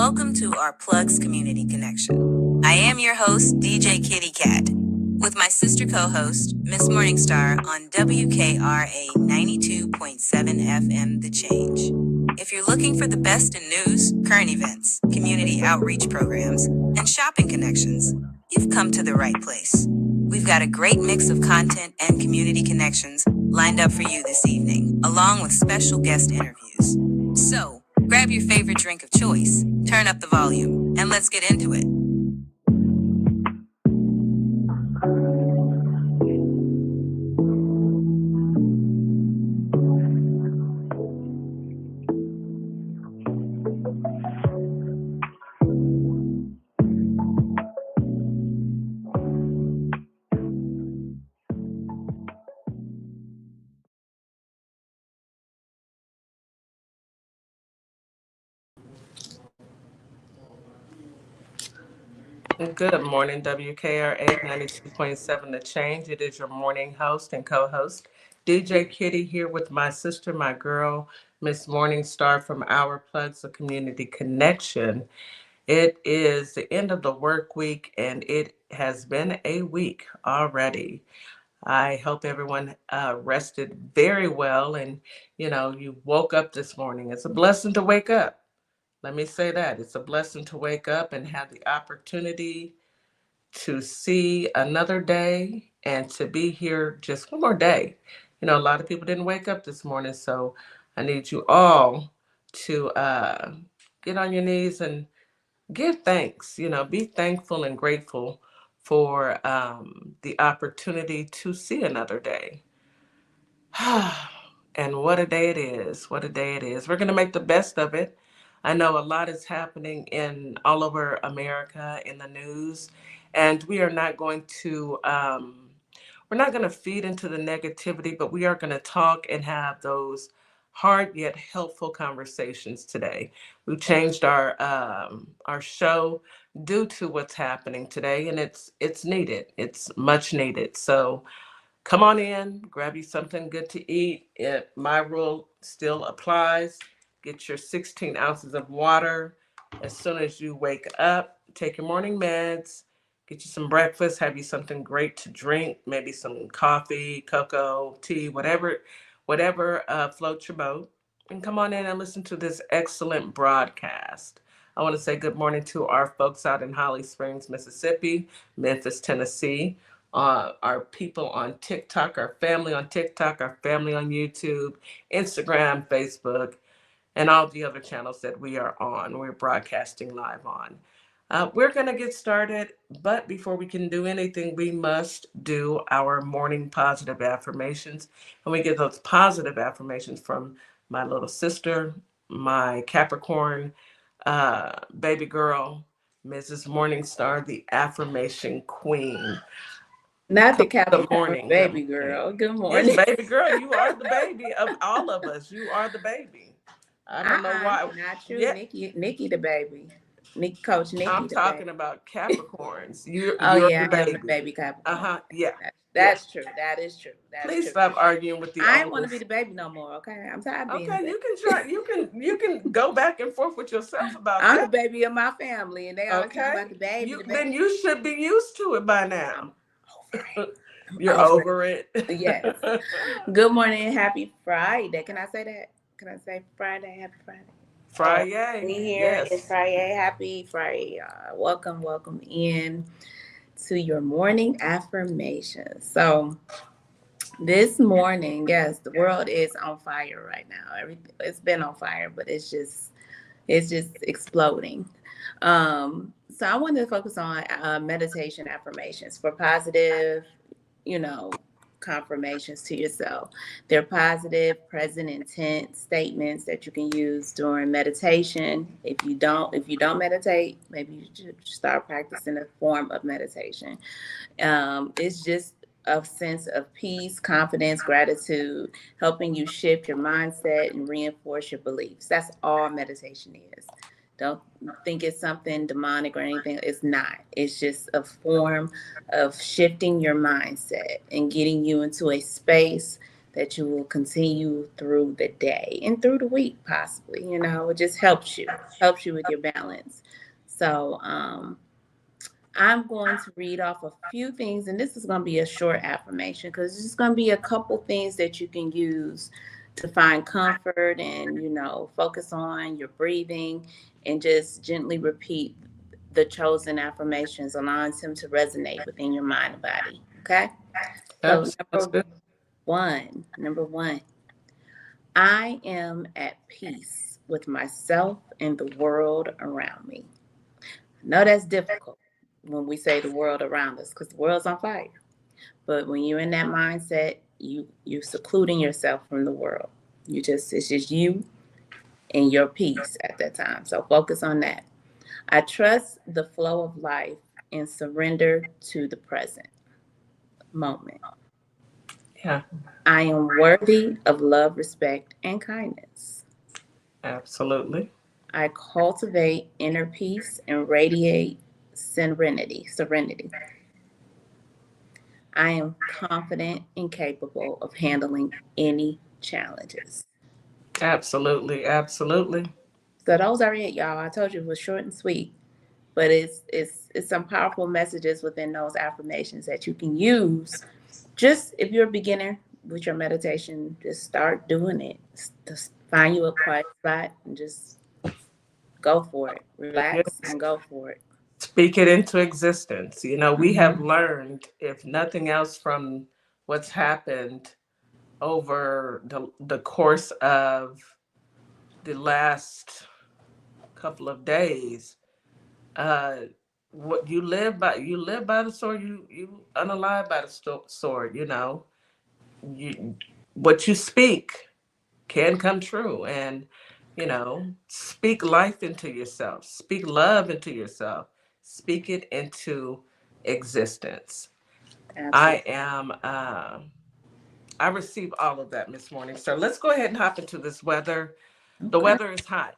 Welcome to our Plugs Community Connection. I am your host, DJ Kitty Cat, with my sister co-host, Miss Morningstar on WKRA 92.7 FM The Change. If you're looking for the best in news, current events, community outreach programs, and shopping connections, you've come to the right place. We've got a great mix of content and community connections lined up for you this evening, along with special guest interviews. So, grab your favorite drink of choice, turn up the volume, and let's get into it. Good morning, WKRA 92.7 The Change. It is your morning host and co-host, DJ Kitty, here with my sister, my girl, Miss Morningstar from Our Plugs, a Community Connection. It is the end of the work week, and it has been a week already. I hope everyone rested very well, and you woke up this morning. It's a blessing to wake up. Let me say that. It's a blessing to wake up and have the opportunity to see another day and to be here just one more day. A lot of people didn't wake up this morning, so I need you all to get on your knees and give thanks. Be thankful and grateful for the opportunity to see another day. And what a day it is. What a day it is. We're going to make the best of it. I know a lot is happening in all over America in the news, and we are not going to feed into the negativity, but we are going to talk and have those hard yet helpful conversations today. We've changed our show due to what's happening today, and it's needed. It's much needed. So come on in, grab you something good to eat. My rule still applies. Get your 16 ounces of water as soon as you wake up. Take your morning meds. Get you some breakfast. Have you something great to drink. Maybe some coffee, cocoa, tea, whatever floats your boat. And come on in and listen to this excellent broadcast. I want to say good morning to our folks out in Holly Springs, Mississippi, Memphis, Tennessee. Our people on TikTok, our family on TikTok, our family on YouTube, Instagram, Facebook, and all the other channels that we are on. We're broadcasting live on. We're going to get started, but before we can do anything, we must do our morning positive affirmations. And we get those positive affirmations from my little sister, my Capricorn baby girl, Mrs. Morningstar, the affirmation queen. Not the Capricorn morning, baby girl. Good morning. Yes, baby girl, you are the baby of all of us. You are the baby. I don't know why. Not true. Yeah. Nikki the baby. Coach Nikki. I'm talking about Capricorns. You're the baby. The baby Capricorn. Yeah. That's true. That is true. Please stop arguing with the I don't want to be the baby no more. Okay, I'm tired of being. Okay, you can try. You can go back and forth with yourself about I'm that. the baby of my family, and they always talk about the baby. Then you should be used to it by now. You're over it. Yes. Good morning, happy Friday. Can I say that? Can I say Friday? Happy Friday. Friday. We here. Yes. It's Friday. Happy Friday. Welcome in to your morning affirmations. So this morning, yes, the world is on fire right now. Everything, it's been on fire, but it's just exploding. So I wanted to focus on meditation affirmations for positive, confirmations to yourself. They're positive, present intent statements that you can use during meditation. If you don't meditate, maybe you should start practicing a form of meditation. It's just a sense of peace, confidence, gratitude, helping you shift your mindset and reinforce your beliefs. That's all meditation is. Don't think it's something demonic or anything. It's not. It's just a form of shifting your mindset and getting you into a space that you will continue through the day and through the week, possibly. It just helps you with your balance. So, I'm going to read off a few things, and this is going to be a short affirmation because it's just going to be a couple things that you can use to find comfort and, focus on your breathing and just gently repeat the chosen affirmations, allowing them to resonate within your mind and body. Okay? So, Sounds good. number one, I am at peace with myself and the world around me. I know that's difficult when we say the world around us because the world's on fire. But when you're in that mindset, you're secluding yourself from the world. It's just you and your peace at that time. So focus on that. I trust the flow of life and surrender to the present moment. Yeah, I am worthy of love, respect, and kindness. absolutely. I cultivate inner peace and radiate serenity. I am confident and capable of handling any challenges. Absolutely. Absolutely. So those are it, y'all. I told you it was short and sweet, but it's some powerful messages within those affirmations that you can use. Just if you're a beginner with your meditation, just start doing it. Just find you a quiet spot and just go for it. Yeah. Relax and go for it. Speak it into existence. We have Mm-hmm. learned, if nothing else, from what's happened over the course of the last couple of days. uh what you live by the sword, you unalive by the sword. You what you speak can come true. And speak life into yourself, speak love into yourself, speak it into existence. i Absolutely. am I receive all of that, Miss Morning. So let's go ahead and hop into this weather. The Okay. weather is hot.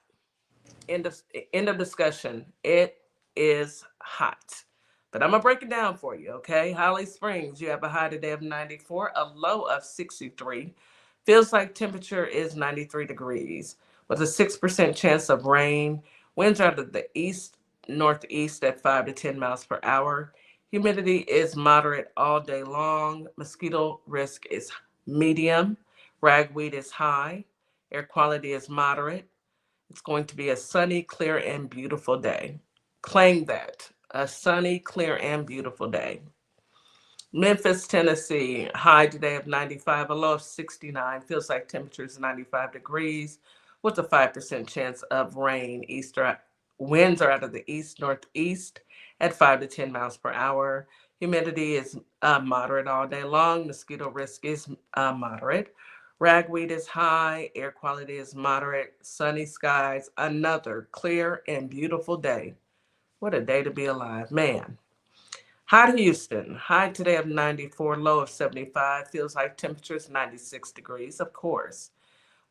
End of discussion. It is hot. But I'm gonna break it down for you, okay? Holly Springs, you have a high today of 94, a low of 63. Feels like temperature is 93 degrees with a 6% chance of rain. Winds are to the east northeast at 5 to 10 miles per hour. Humidity is moderate all day long. Mosquito risk is medium. Ragweed is high. Air quality is moderate. It's going to be a sunny, clear, and beautiful day. Claim that. A sunny, clear, and beautiful day. Memphis, Tennessee, high today of 95, a low of 69. Feels like temperature is 95 degrees with a 5% chance of rain. Winds are out of the east northeast at 5 to 10 miles per hour. Humidity is moderate all day long. Mosquito risk is moderate. Ragweed is high. Air quality is moderate. Sunny skies. Another clear and beautiful day. What a day to be alive, man. Hot Houston, high today of 94, low of 75. Feels like temperature is 96 degrees, of course,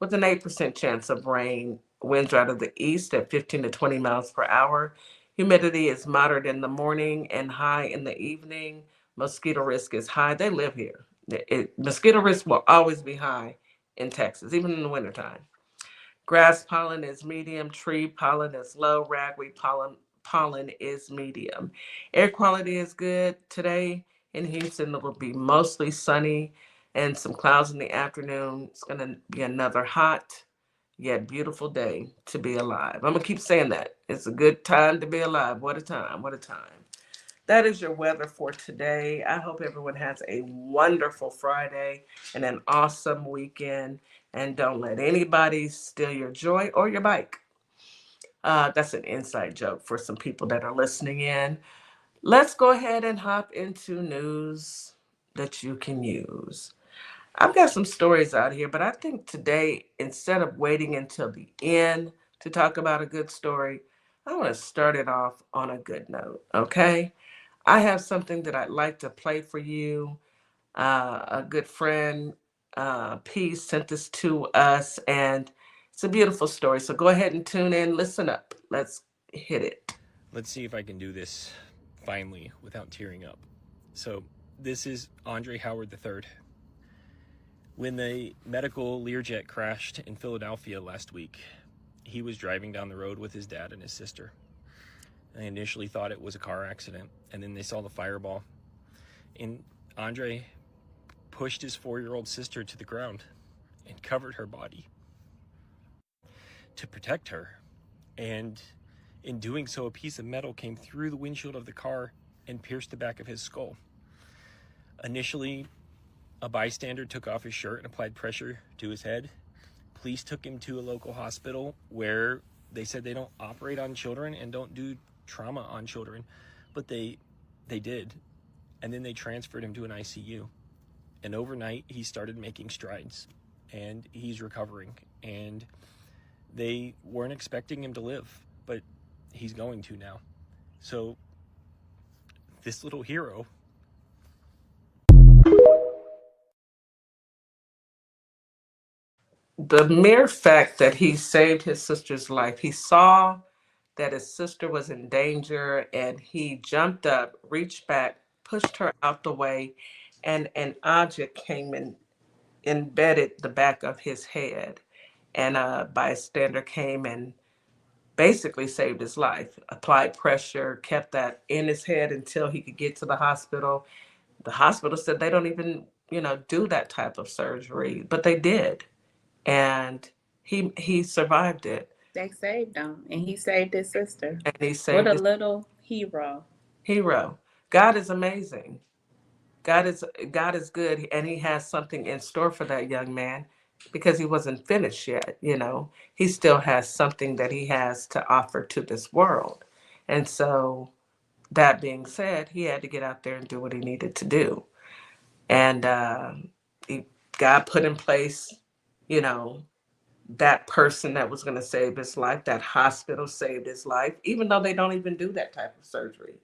with an 8% chance of rain. Winds are out of the east at 15 to 20 miles per hour. Humidity is moderate in the morning and high in the evening. Mosquito risk is high. They live here. Mosquito risk will always be high in Texas, even in the wintertime. Grass pollen is medium, tree pollen is low, ragweed pollen is medium. Air quality is good today in Houston. It will be mostly sunny and some clouds in the afternoon. It's going to be another hot yet beautiful day to be alive. I'm going to keep saying that. It's a good time to be alive. What a time. What a time. That is your weather for today. I hope everyone has a wonderful Friday and an awesome weekend. And don't let anybody steal your joy or your bike. That's an inside joke for some people that are listening in. Let's go ahead and hop into news that you can use. I've got some stories out here, but I think today, instead of waiting until the end to talk about a good story, I want to start it off on a good note, okay? I have something that I'd like to play for you. A good friend, P, sent this to us, and it's a beautiful story. So go ahead and tune in, listen up. Let's hit it. Let's see if I can do this finally without tearing up. So, this is Andre Howard III. When the medical Learjet crashed in Philadelphia last week, he was driving down the road with his dad and his sister. They initially thought it was a car accident, and then they saw the fireball. And Andre pushed his 4-year-old sister to the ground and covered her body to protect her. And in doing so, a piece of metal came through the windshield of the car and pierced the back of his skull. Initially, a bystander took off his shirt and applied pressure to his head. Police took him to a local hospital where they said they don't operate on children and don't do trauma on children, but they did. And then they transferred him to an ICU. And overnight, he started making strides, and he's recovering. And they weren't expecting him to live, but he's going to now. So this little hero, the mere fact that he saved his sister's life, he saw that his sister was in danger, and he jumped up, reached back, pushed her out the way, and an object came and embedded the back of his head. And a bystander came and basically saved his life, applied pressure, kept that in his head until he could get to the hospital. The hospital said they don't even, do that type of surgery, but they did. And he survived it. They saved him, and he saved his sister. And he What saved a his little hero. hero. God is amazing. God is good, and he has something in store for that young man because he wasn't finished yet. He still has something that he has to offer to this world. And so, that being said, he had to get out there and do what he needed to do. And God put in place, that person that was going to save his life. That hospital saved his life, even though they don't even do that type of surgery.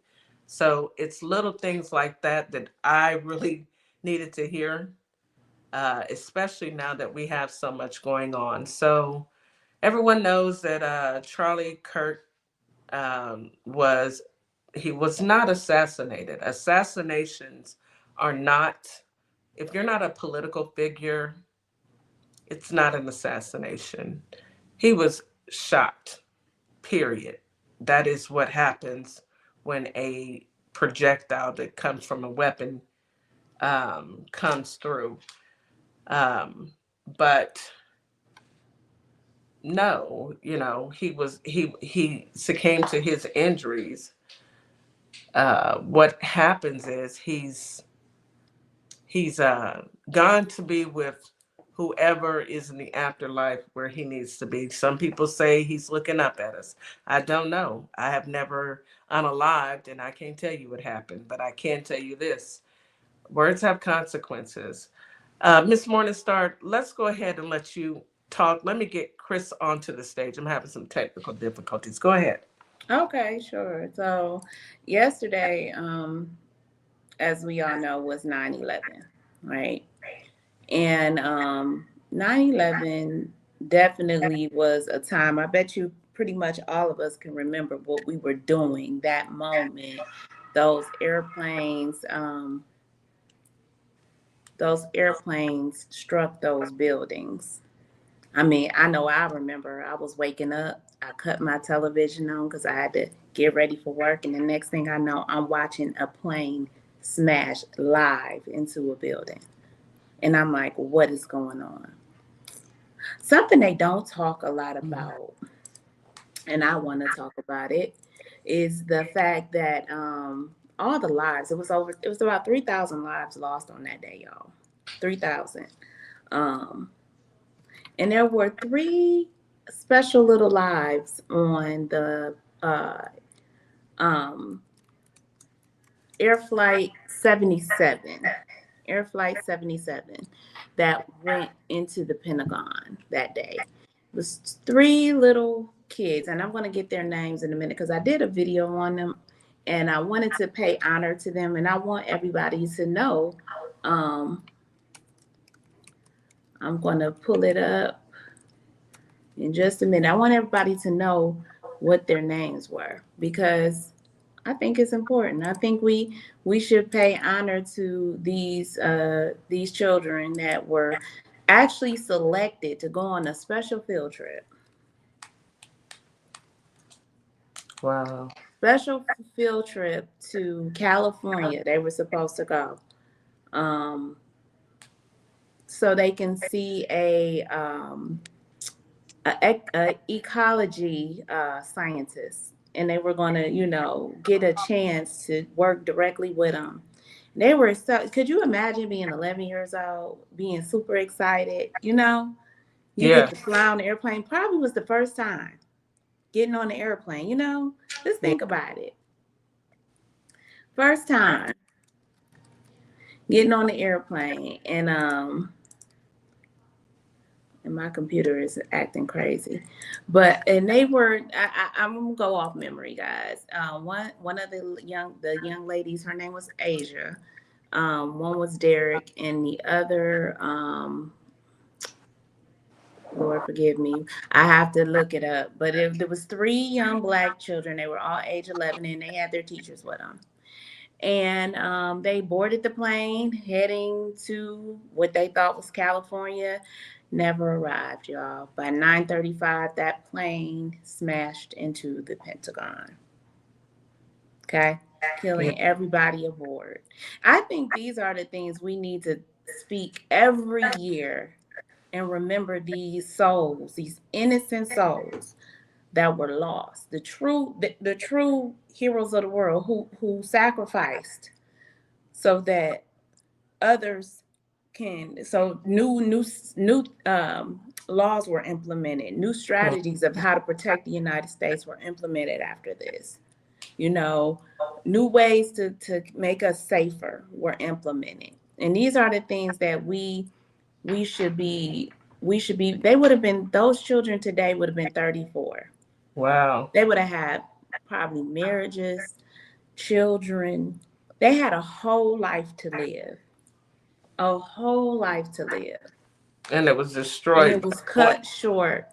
So it's little things like that that I really needed to hear, especially now that we have so much going on. So everyone knows that Charlie Kirk was not assassinated. Assassinations are not, if you're not a political figure, it's not an assassination. He was shot, period. That is what happens when a projectile that comes from a weapon comes through. But no, he succumbed to his injuries. What happens is he's gone to be with whoever is in the afterlife where he needs to be. Some people say he's looking up at us. I don't know. I have never unalived, and I can't tell you what happened, but I can tell you this. Words have consequences. Miss Morningstar, let's go ahead and let you talk. Let me get Chris onto the stage. I'm having some technical difficulties. Go ahead. Okay, sure. So yesterday, as we all know, was 9/11, right? And 9/11 definitely was a time, I bet you pretty much all of us can remember what we were doing that moment. Those airplanes struck those buildings. I mean, I know I remember I was waking up, I cut my television on because I had to get ready for work. And the next thing I know, I'm watching a plane smash live into a building. And I'm like, what is going on? Something they don't talk a lot about, and I want to talk about it, is the fact that all the lives, it was about 3,000 lives lost on that day, y'all. 3,000. And there were 3 special little lives on the Air Flight 77. Air Flight 77 that went into the Pentagon that day. It was 3 little kids, and I'm going to get their names in a minute because I did a video on them, and I wanted to pay honor to them, and I want everybody to know. I'm going to pull it up in just a minute. I want everybody to know what their names were because I think it's important. I think we should pay honor to these children that were actually selected to go on a special field trip. Wow. Special field trip to California. They were supposed to go. Um, so they can see a ecology scientist, and they were going to, get a chance to work directly with them. They were so. Could you imagine being 11 years old, being super excited? You Yeah. get to fly on the airplane. Probably was the first time getting on the airplane. Just think about it. First time getting on the airplane, and my computer is acting crazy. And they were. I'm gonna go off memory, guys. One of the young ladies, her name was Asia. One was Derek, and the other, Lord forgive me, I have to look it up. But there was three young Black children. They were all age 11, and they had their teachers with them. And they boarded the plane heading to what they thought was California. Never arrived, y'all. By 9:35, that plane smashed into the Pentagon. Okay, Yeah. killing everybody aboard. I think these are the things we need to speak every year and remember these souls, these innocent souls that were lost, the true heroes of the world who sacrificed so that others can. So new laws were implemented, new strategies of how to protect the United States were implemented after this. you know New ways to make us safer were implemented, and these are the things that we should be they would have been, those children today would have been 34. Wow. They would have had probably marriages, children. They had a whole life to live, a whole life to live. And it was And destroyed it by was one. cut short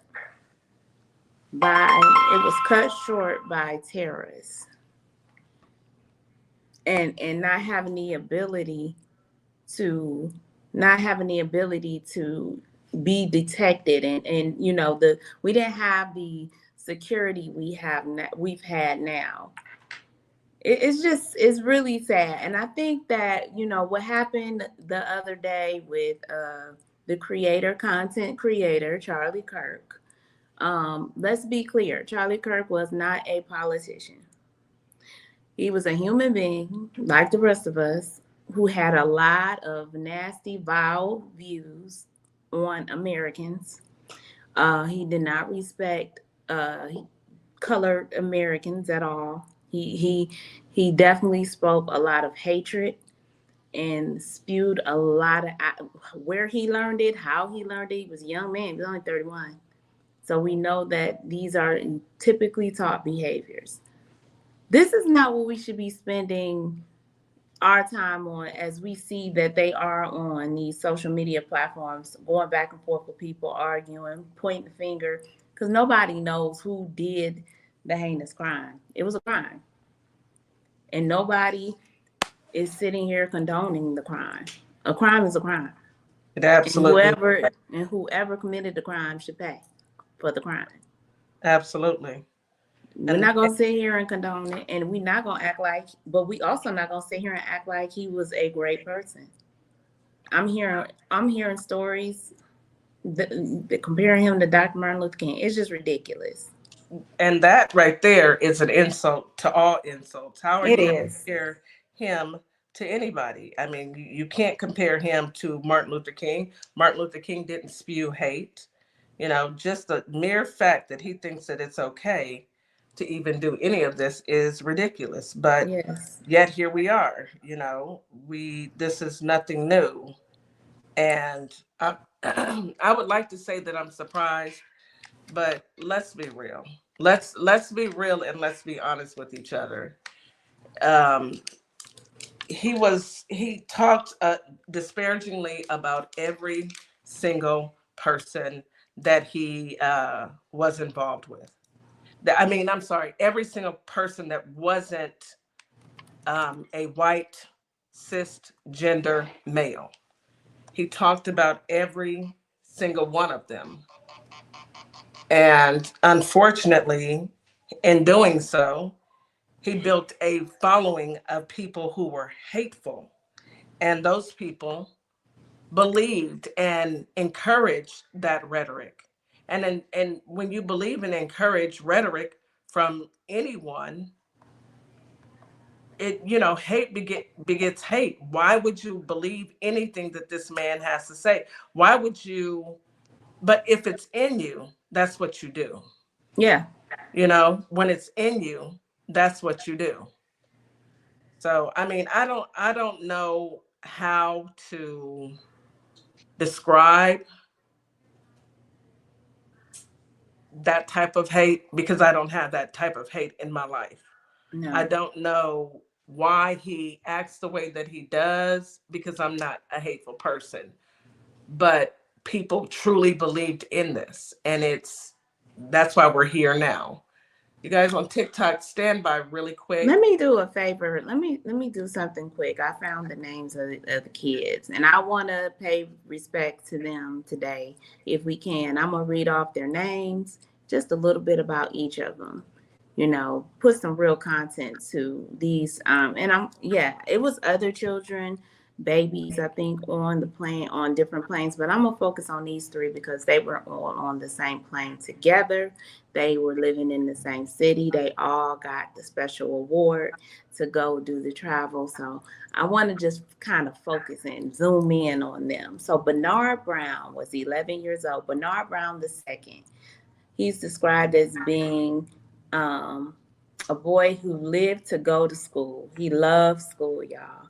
by terrorists, and to not having the ability to be detected, and we didn't have the security we've had now. It's really sad. And I think that what happened the other day with the content creator Charlie Kirk. Let's be clear, Charlie Kirk was not a politician. He was a human being like the rest of us, who had a lot of nasty, vile views on Americans. He did not respect colored Americans at all. He definitely spoke a lot of hatred and spewed a lot of where he learned it, how he learned it. He was a young man. He was only 31. So we know that these are typically taught behaviors. This is not what we should be spending our time on, as we see that they are on these social media platforms, going back and forth with people, arguing, pointing the finger, because nobody knows who did the heinous crime. It was a crime. And nobody is sitting here condoning the crime. A crime is a crime. It And absolutely, whoever committed the crime should pay for the crime. absolutely. We're And not gonna sit here and condone it, and we're not gonna act like, but we also not gonna sit here and act like he was a great person. I'm hearing stories that comparing him to Dr. Martin Luther King. It's just ridiculous. that right there is an insult to all insults. How are It you going to is. compare him to anybody? I mean, you can't compare him to Martin Luther King. Martin Luther King didn't spew hate. Just the mere fact that he thinks that it's okay to even do any of this is ridiculous. But Yes. yet here we are. This is nothing new. And I would like to say that I'm surprised, but let's be real. Let's be real and let's be honest with each other. Um, he talked disparagingly about every single person that he was involved with. I mean, I'm sorry, every single person that wasn't a white cisgender male. He talked about every single one of them. And unfortunately, in doing so, he built a following of people who were hateful. And those people believed and encouraged that rhetoric. And when you believe and encourage rhetoric from anyone, hate begets hate. Why would you believe anything that this man has to say? Why would you? But if it's in you, that's what you do. Yeah. When it's in you, that's what you do. So, I mean, I don't know how to describe that type of hate because I don't have that type of hate in my life. No. I don't know why he acts the way that he does because I'm not a hateful person. But people truly believed in this, and that's why we're here now. You guys on TikTok, stand by really quick. Let me do a favor. Let me do something quick. I found the names of the kids, and I want to pay respect to them today, if we can. I'm gonna read off their names, just a little bit about each of them. Put some real content to these. It was other children, babies, I think, on the plane, on different planes, but I'm gonna focus on these three because they were all on the same plane together. They were living in the same city. They all got the special award to go do the travel. So I want to just kind of focus and zoom in on them. So Bernard Brown was 11 years old. Bernard Brown II. He's described as being a boy who lived to go to school. He loved school, y'all.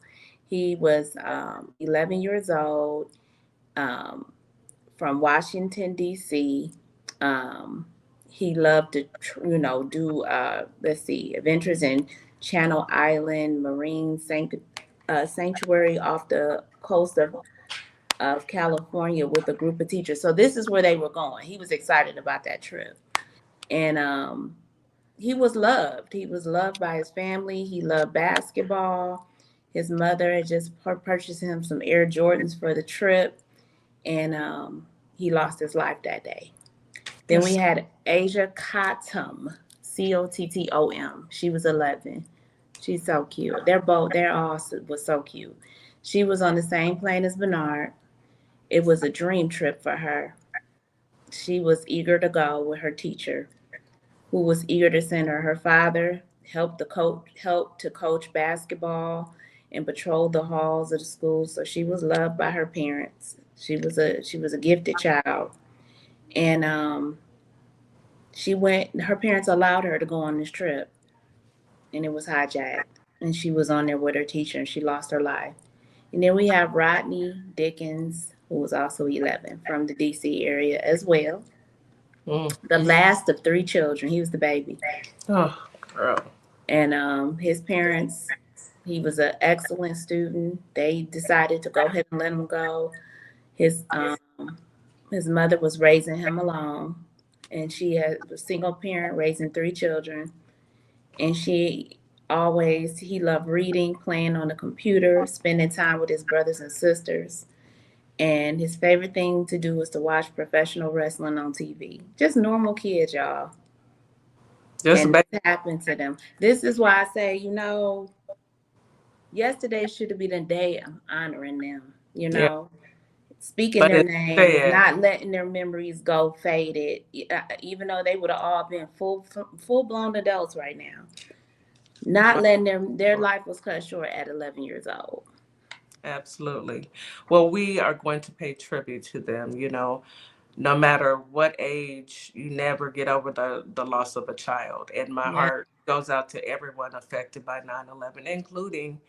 He was 11 years old, from Washington, D.C. He loved to, do, adventures in Channel Island Marine Sanctuary off the coast of California with a group of teachers. So this is where they were going. He was excited about that trip. And he was loved. He was loved by his family. He loved basketball. His mother had just purchased him some Air Jordans for the trip. And he lost his life that day. Then we had Asia Cottom, Cottom. She was 11. She's so cute. They're all was so cute. She was on the same plane as Bernard. It was a dream trip for her. She was eager to go with her teacher, who was eager to send her. Her father helped to coach basketball and patrol the halls of the school. So she was loved by her parents. She was a gifted child. And her parents allowed her to go on this trip, and it was hijacked. And she was on there with her teacher, and she lost her life. And then we have Rodney Dickens, who was also 11, from the D.C. area as well. The last of 3 children. He was the baby. Oh, girl. And his parents, he was an excellent student. They decided to go ahead and let him go. His mother was raising him alone, and she had a single parent raising 3 children. And he loved reading, playing on the computer, spending time with his brothers and sisters. And his favorite thing to do was to watch professional wrestling on TV. Just normal kids, y'all. And this happened to them. This is why I say, yesterday should have been a day of honoring them, speaking but their names, not letting their memories go faded, even though they would have all been full-blown adults right now. Not letting their life was cut short at 11 years old. Absolutely. Well, we are going to pay tribute to them. No matter what age, you never get over the loss of a child. And my heart goes out to everyone affected by 9/11, including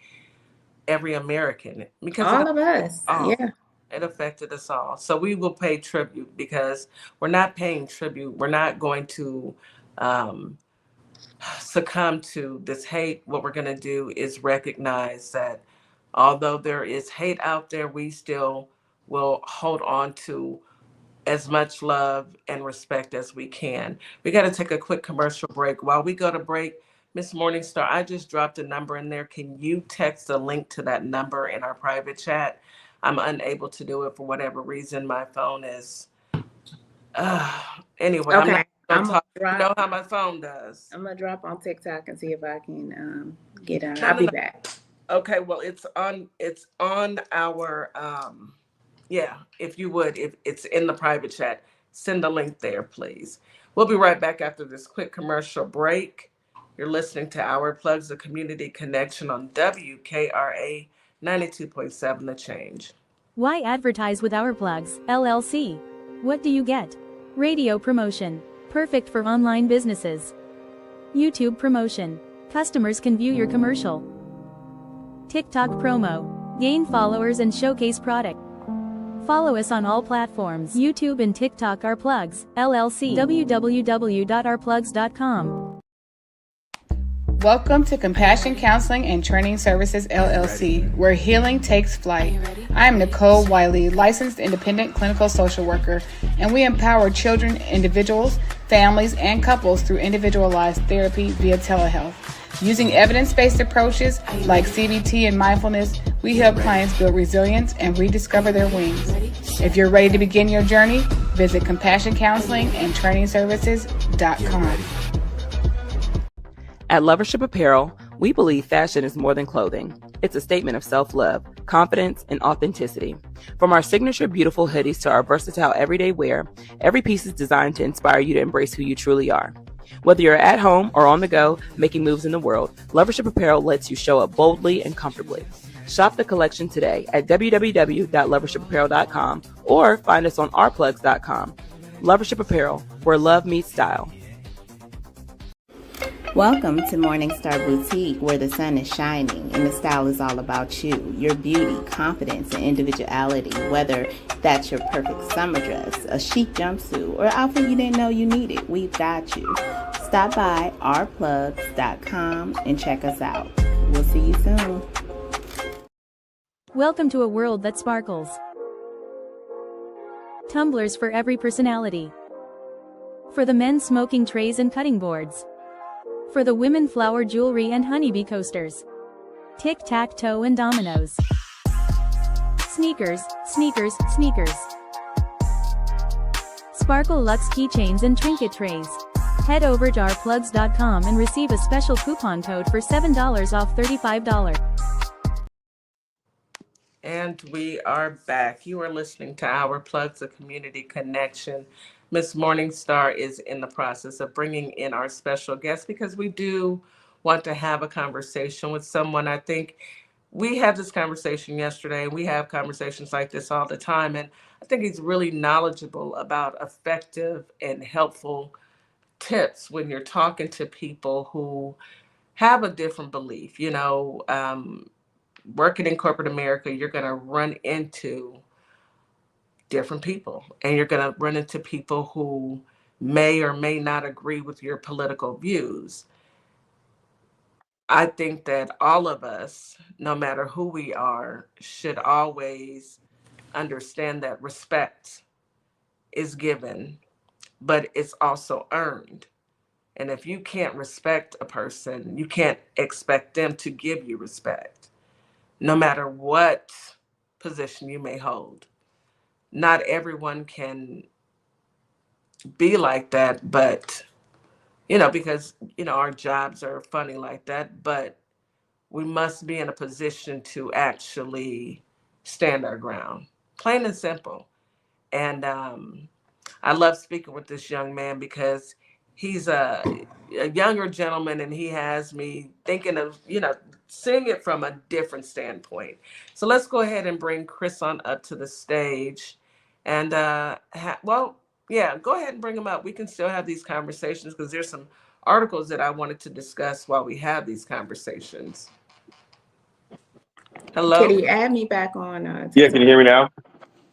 every American. Because all of us. Yeah. It affected us all. So we will pay tribute because we're not paying tribute. We're not going to succumb to this hate. What we're going to do is recognize that although there is hate out there, we still will hold on to as much love and respect as we can. We got to take a quick commercial break. While we go to break, Miss Morningstar, I just dropped a number in there. Can you text a link to that number in our private chat? I'm unable to do it for whatever reason. My phone is, anyway, I'm Okay, not going I'm to gonna talk. You know drop. how my phone does. I'm gonna drop on TikTok and see if I can get on. No, I'll no, be no. back. Okay, well, it's on our, yeah, if you would, if it's in the private chat, send the link there, please. We'll be right back after this quick commercial break. You're listening to Our Plugs, the Community Connection on WKRA 92.7 The Change. Why advertise with Our Plugs, LLC? What do you get? Radio promotion. Perfect for online businesses. YouTube promotion. Customers can view your commercial. TikTok promo. Gain followers and showcase product. Follow us on all platforms. YouTube and TikTok. Our Plugs, LLC. www.ourplugs.com. Welcome to Compassion Counseling and Training Services, LLC, where healing takes flight. I am Nicole Wiley, licensed independent clinical social worker, and we empower children, individuals, families, and couples through individualized therapy via telehealth. Using evidence-based approaches like CBT and mindfulness, we help clients build resilience and rediscover their wings. If you're ready to begin your journey, visit CompassionCounselingandTrainingServices.com. At Lovership Apparel, we believe fashion is more than clothing. It's a statement of self-love, confidence, and authenticity. From our signature beautiful hoodies to our versatile everyday wear, every piece is designed to inspire you to embrace who you truly are. Whether you're at home or on the go, making moves in the world, Lovership Apparel lets you show up boldly and comfortably. Shop the collection today at www.lovershipapparel.com or find us on ourplugs.com. Lovership Apparel, where love meets style. Welcome to Morningstar Boutique, where the sun is shining and the style is all about you, your beauty, confidence, and individuality. Whether that's your perfect summer dress, a chic jumpsuit, or outfit you didn't know you needed, we've got you. Stop by ourplugs.com and check us out. We'll see you soon. Welcome to a world that sparkles. Tumblers for every personality. For the men, smoking trays and cutting boards. For the women, flower jewelry and honeybee coasters. Tic-tac-toe and dominoes. Sneakers, sneakers, sneakers. Sparkle Luxe keychains and trinket trays. Head over to ourplugs.com and receive a special coupon code for $7 off $35. And we are back. You are listening to Our Plugs, a Community Connection. Miss Morningstar is in the process of bringing in our special guest because we do want to have a conversation with someone. I think we had this conversation yesterday. We have conversations like this all the time. And I think he's really knowledgeable about effective and helpful tips when you're talking to people who have a different belief. You know, working in corporate America, you're going to run into different people, and you're going to run into people who may or may not agree with your political views. I think that all of us, no matter who we are, should always understand that respect is given, but it's also earned. And if you can't respect a person, you can't expect them to give you respect, no matter what position you may hold. Not everyone can be like that, but, because, our jobs are funny like that, but we must be in a position to actually stand our ground, plain and simple. And I love speaking with this young man because he's a younger gentleman, and he has me thinking of, seeing it from a different standpoint. So let's go ahead and bring Chris on up to the stage. And, go ahead and bring him up. We can still have these conversations because there's some articles that I wanted to discuss while we have these conversations. Hello? Kitty, add me back on. Yeah, can you hear me now?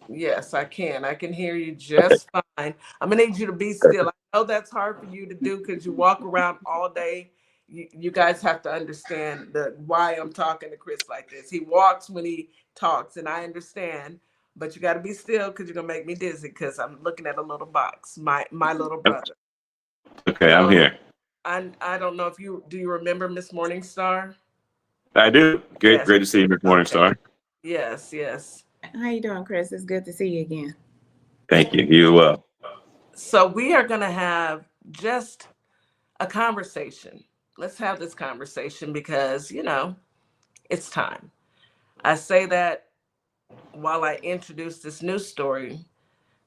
Yes, I can. I can hear you just fine. I'm gonna need you to be still. I know that's hard for you to do because you walk around all day. You guys have to understand why I'm talking to Chris like this. He walks when he talks, and I understand, but you got to be still because you're gonna make me dizzy because I'm looking at a little box. My little brother. Okay, I'm here. I don't know if do you remember Miss Morningstar? I do. Great Yes. to see you, Miss Morningstar. Yes. How you doing, Chris? It's good to see you again. Thank you. You well. So we are going to have just a conversation. Let's have this conversation because, it's time. I say that while I introduce this news story.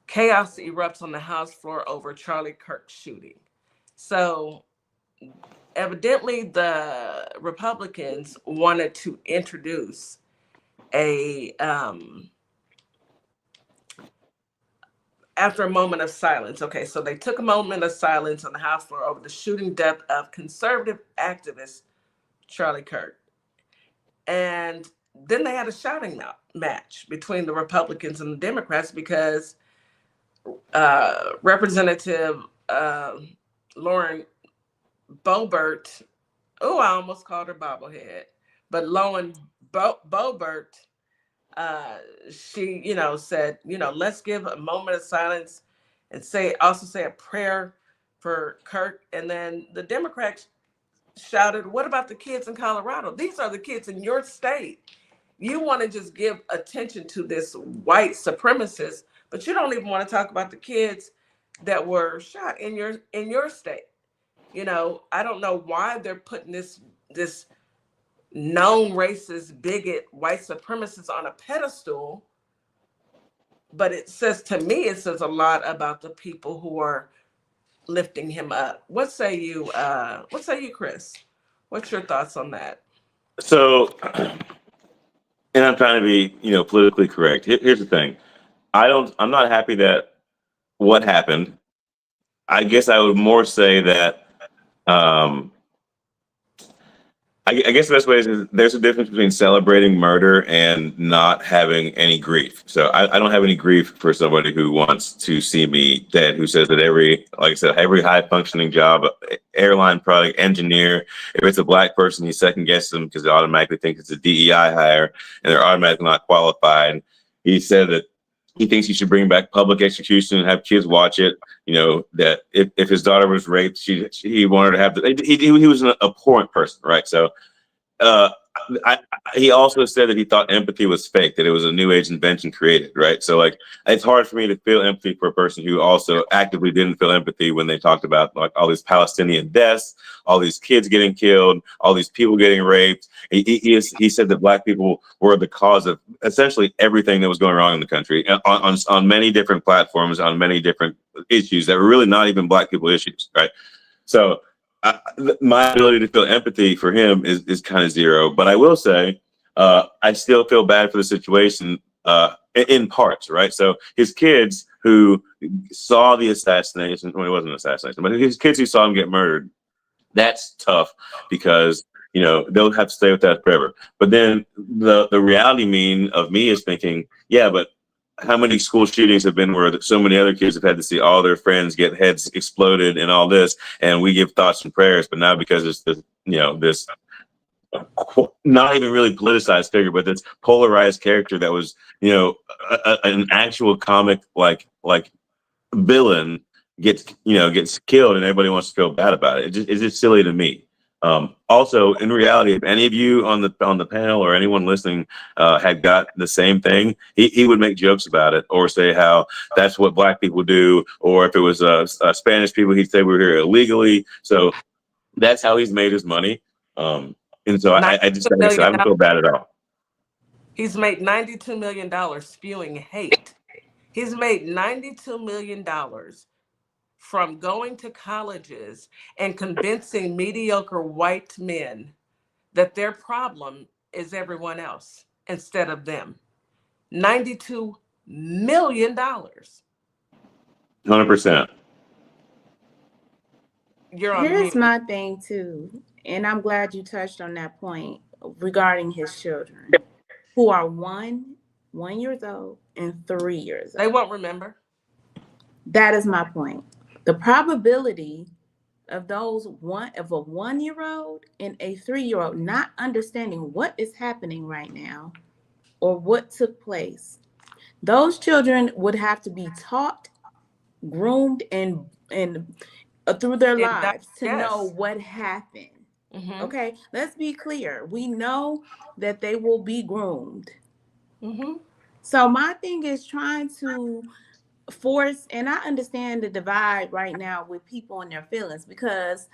Chaos erupts on the House floor over Charlie Kirk shooting. So evidently the Republicans wanted to introduce a after a moment of silence. Okay, so they took a moment of silence on the House floor over the shooting death of conservative activist Charlie Kirk. And then they had a shouting match between the Republicans and the Democrats because Representative Lauren Boebert, I almost called her bobblehead, but Lauren Boebert, she, said, let's give a moment of silence and also say a prayer for Kirk. And then the Democrats shouted, what about the kids in Colorado? These are the kids in your state. You want to just give attention to this white supremacist, but you don't even want to talk about the kids that were shot in your state. I don't know why they're putting this known racist, bigot, white supremacist on a pedestal, but it says a lot about the people who are lifting him up. What say you, Chris? What's your thoughts on that? So, and I'm trying to be, politically correct. Here's the thing. I'm not happy that what happened. I guess I would more say that, I guess the best way is there's a difference between celebrating murder and not having any grief. So I don't have any grief for somebody who wants to see me dead, who says that every high functioning job, airline product engineer, if it's a black person, you second guess them because they automatically think it's a DEI hire and they're automatically not qualified. He said that he thinks he should bring back public execution and have kids watch it. That if his daughter was raped, he wanted to have he was an abhorrent person, right? So he also said that he thought empathy was fake, that it was a new age invention created, right? So it's hard for me to feel empathy for a person who also actively didn't feel empathy when they talked about all these Palestinian deaths, all these kids getting killed, all these people getting raped. He said that black people were the cause of essentially everything that was going wrong in the country on many different platforms, on many different issues that were really not even black people issues, right? So my ability to feel empathy for him is kind of zero, but I will say I still feel bad for the situation in parts, right? So his kids who saw the assassination, well, it wasn't an assassination, but his kids who saw him get murdered, that's tough because they'll have to stay with that forever. But then the reality of me is thinking, yeah, but how many school shootings have been where so many other kids have had to see all their friends get heads exploded and all this, and we give thoughts and prayers, but now because it's this, this not even really politicized figure, but this polarized character that was, an actual comic like villain gets killed and everybody wants to feel bad about it. It's just silly to me. Also, in reality, if any of you on the panel or anyone listening had got the same thing, he would make jokes about it or say how that's what black people do, or if it was Spanish people, he'd say we're here illegally. So that's how he's made his money. And so I just I don't feel bad at all. He's made $92 million spewing hate. He's made $92 million from going to colleges and convincing mediocre white men that their problem is everyone else instead of them. $92 million. 100%. Here's my thing too, and I'm glad you touched on that point regarding his children who are 1 year old and 3 years old. They won't remember. That is my point. The probability of a 1-year-old and a 3-year-old not understanding what is happening right now or what took place, those children would have to be taught, groomed, and through their lives to know what happened. Mm-hmm. Okay, let's be clear. We know that they will be groomed. Mm-hmm. So my thing is trying to force, and I understand the divide right now with people and their feelings, because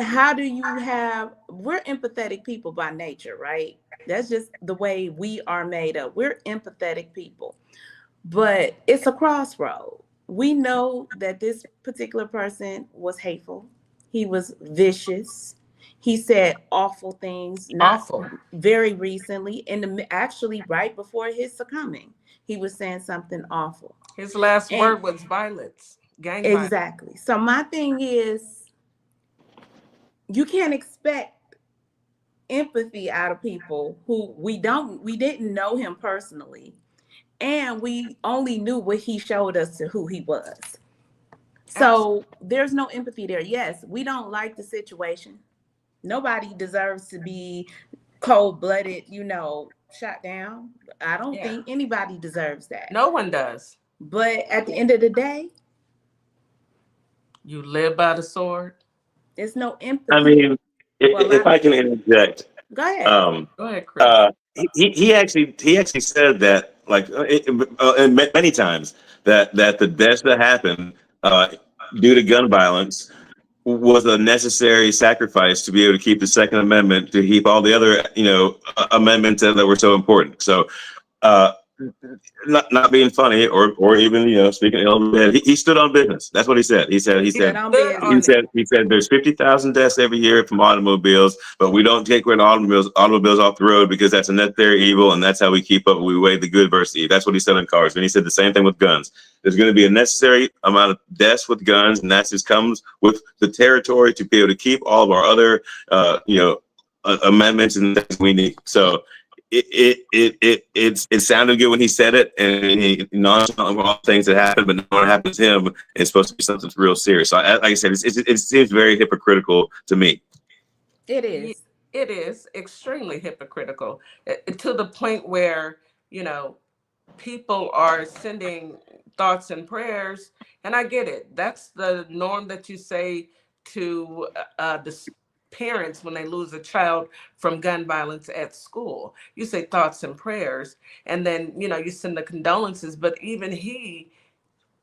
how do you have, we're empathetic people by nature, right? That's just the way we are made up. We're empathetic people. But it's a crossroad. We know that this particular person was hateful. He was vicious. He said awful things, not Awful. very recently, actually right before his succumbing. He was saying something awful. His last And word was violence, gang violence. exactly. So my thing is, you can't expect empathy out of people who we didn't know him personally, and we only knew what he showed us to who he was. So there's no empathy there. Yes, we don't like the situation. Nobody deserves to be cold-blooded, shot down. I don't think anybody deserves that. No one does. But at the end of the day, you live by the sword. There's no empathy. I mean, if I can interject, go ahead. Go ahead, Chris. He actually said that, like, many times, that the deaths that happened due to gun violence was a necessary sacrifice to be able to keep the Second Amendment, to keep all the other amendments that were so important. So not being funny or even speaking ill, he stood on business. That's what he said. He said there's 50,000 deaths every year from automobiles, but we don't take automobiles off the road because that's a necessary evil, and that's how we keep up. We weigh the good versus the evil. That's what he said in cars. And he said the same thing with guns. There's going to be a necessary amount of deaths with guns, and that just comes with the territory to be able to keep all of our other amendments and things we need. So it sounded good when he said it, and he nonchalant all things that happened, but when it happens to him, it's supposed to be something real serious. So, like I said, it seems very hypocritical to me. It is. It is extremely hypocritical, to the point where people are sending thoughts and prayers, and I get it. That's the norm that you say to the parents when they lose a child from gun violence at school. You say thoughts and prayers, and then you send the condolences. But even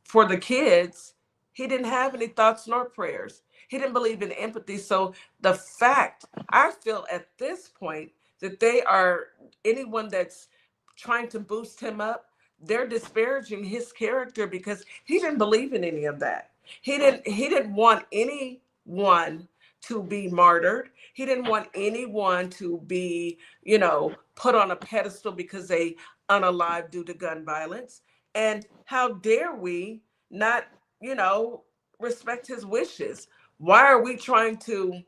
for the kids, he didn't have any thoughts nor prayers. He didn't believe in empathy. So the fact, I feel at this point, that anyone that's trying to boost him up, they're disparaging his character, because he didn't believe in any of that. He didn't want anyone to be martyred. He didn't want anyone to be, put on a pedestal because they unalive due to gun violence. And how dare we not, respect his wishes? Why are we trying to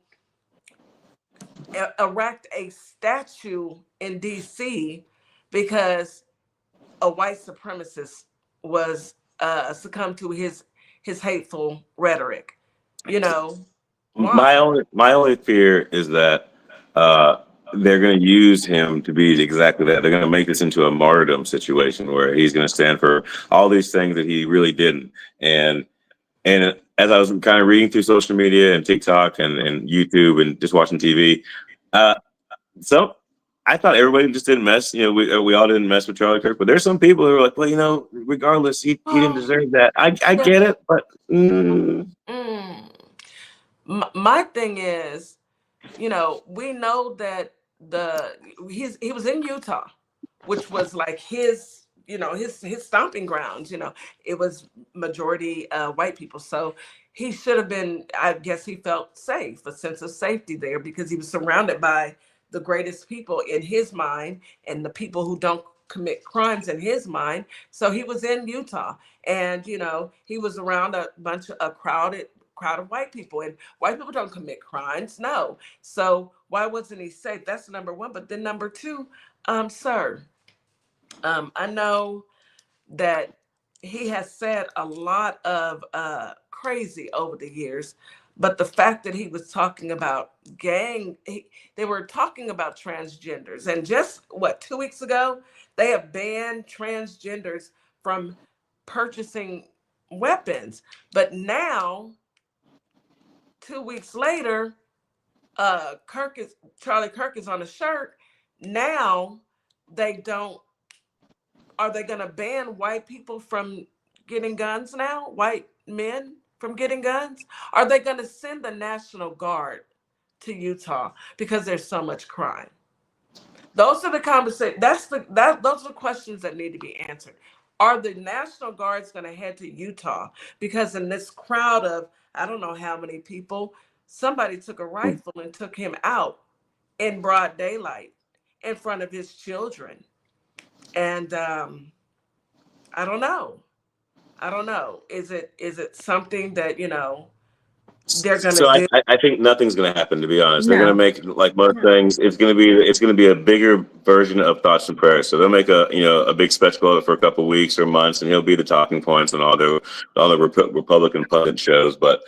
erect a statue in DC because a white supremacist was succumbed to his hateful rhetoric? My only fear is that they're going to use him to be exactly that. They're going to make this into a martyrdom situation where he's going to stand for all these things that he really didn't. And as I was kind of reading through social media and TikTok and YouTube and just watching TV, so I thought everybody just didn't mess. We all didn't mess with Charlie Kirk, but there's some people who are like, well, regardless, he didn't deserve that. I get it, but. My thing is, we know that he was in Utah, which was like his stomping grounds. It was majority white people, so he should have been. I guess he felt safe, a sense of safety there, because he was surrounded by the greatest people in his mind, and the people who don't commit crimes in his mind. So he was in Utah, and he was around a crowd of white people, and white people don't commit crimes. No. So why wasn't he safe? That's number one. But then number two, sir, I know that he has said a lot of crazy over the years, but the fact that he was talking about they were talking about transgenders, and just 2 weeks ago, they have banned transgenders from purchasing weapons. But now, 2 weeks later, Charlie Kirk is on a shirt. Now they don't Are they going to ban white people from getting guns now? White men from getting guns? Are they going to send the National Guard to Utah because there's so much crime? Those are the conversations. Those are the questions that need to be answered. Are the National Guards going to head to Utah because in this crowd of I don't know how many people, somebody took a rifle and took him out in broad daylight in front of his children, and I don't know. Is it something that they're going So to do? I think nothing's going to happen. To be honest, they're going to No, make like most no. things. It's going to be a bigger version of thoughts and prayers. So they'll make a big spectacle of it for a couple of weeks or months, and he'll be the talking points on all the Republican pundit shows. But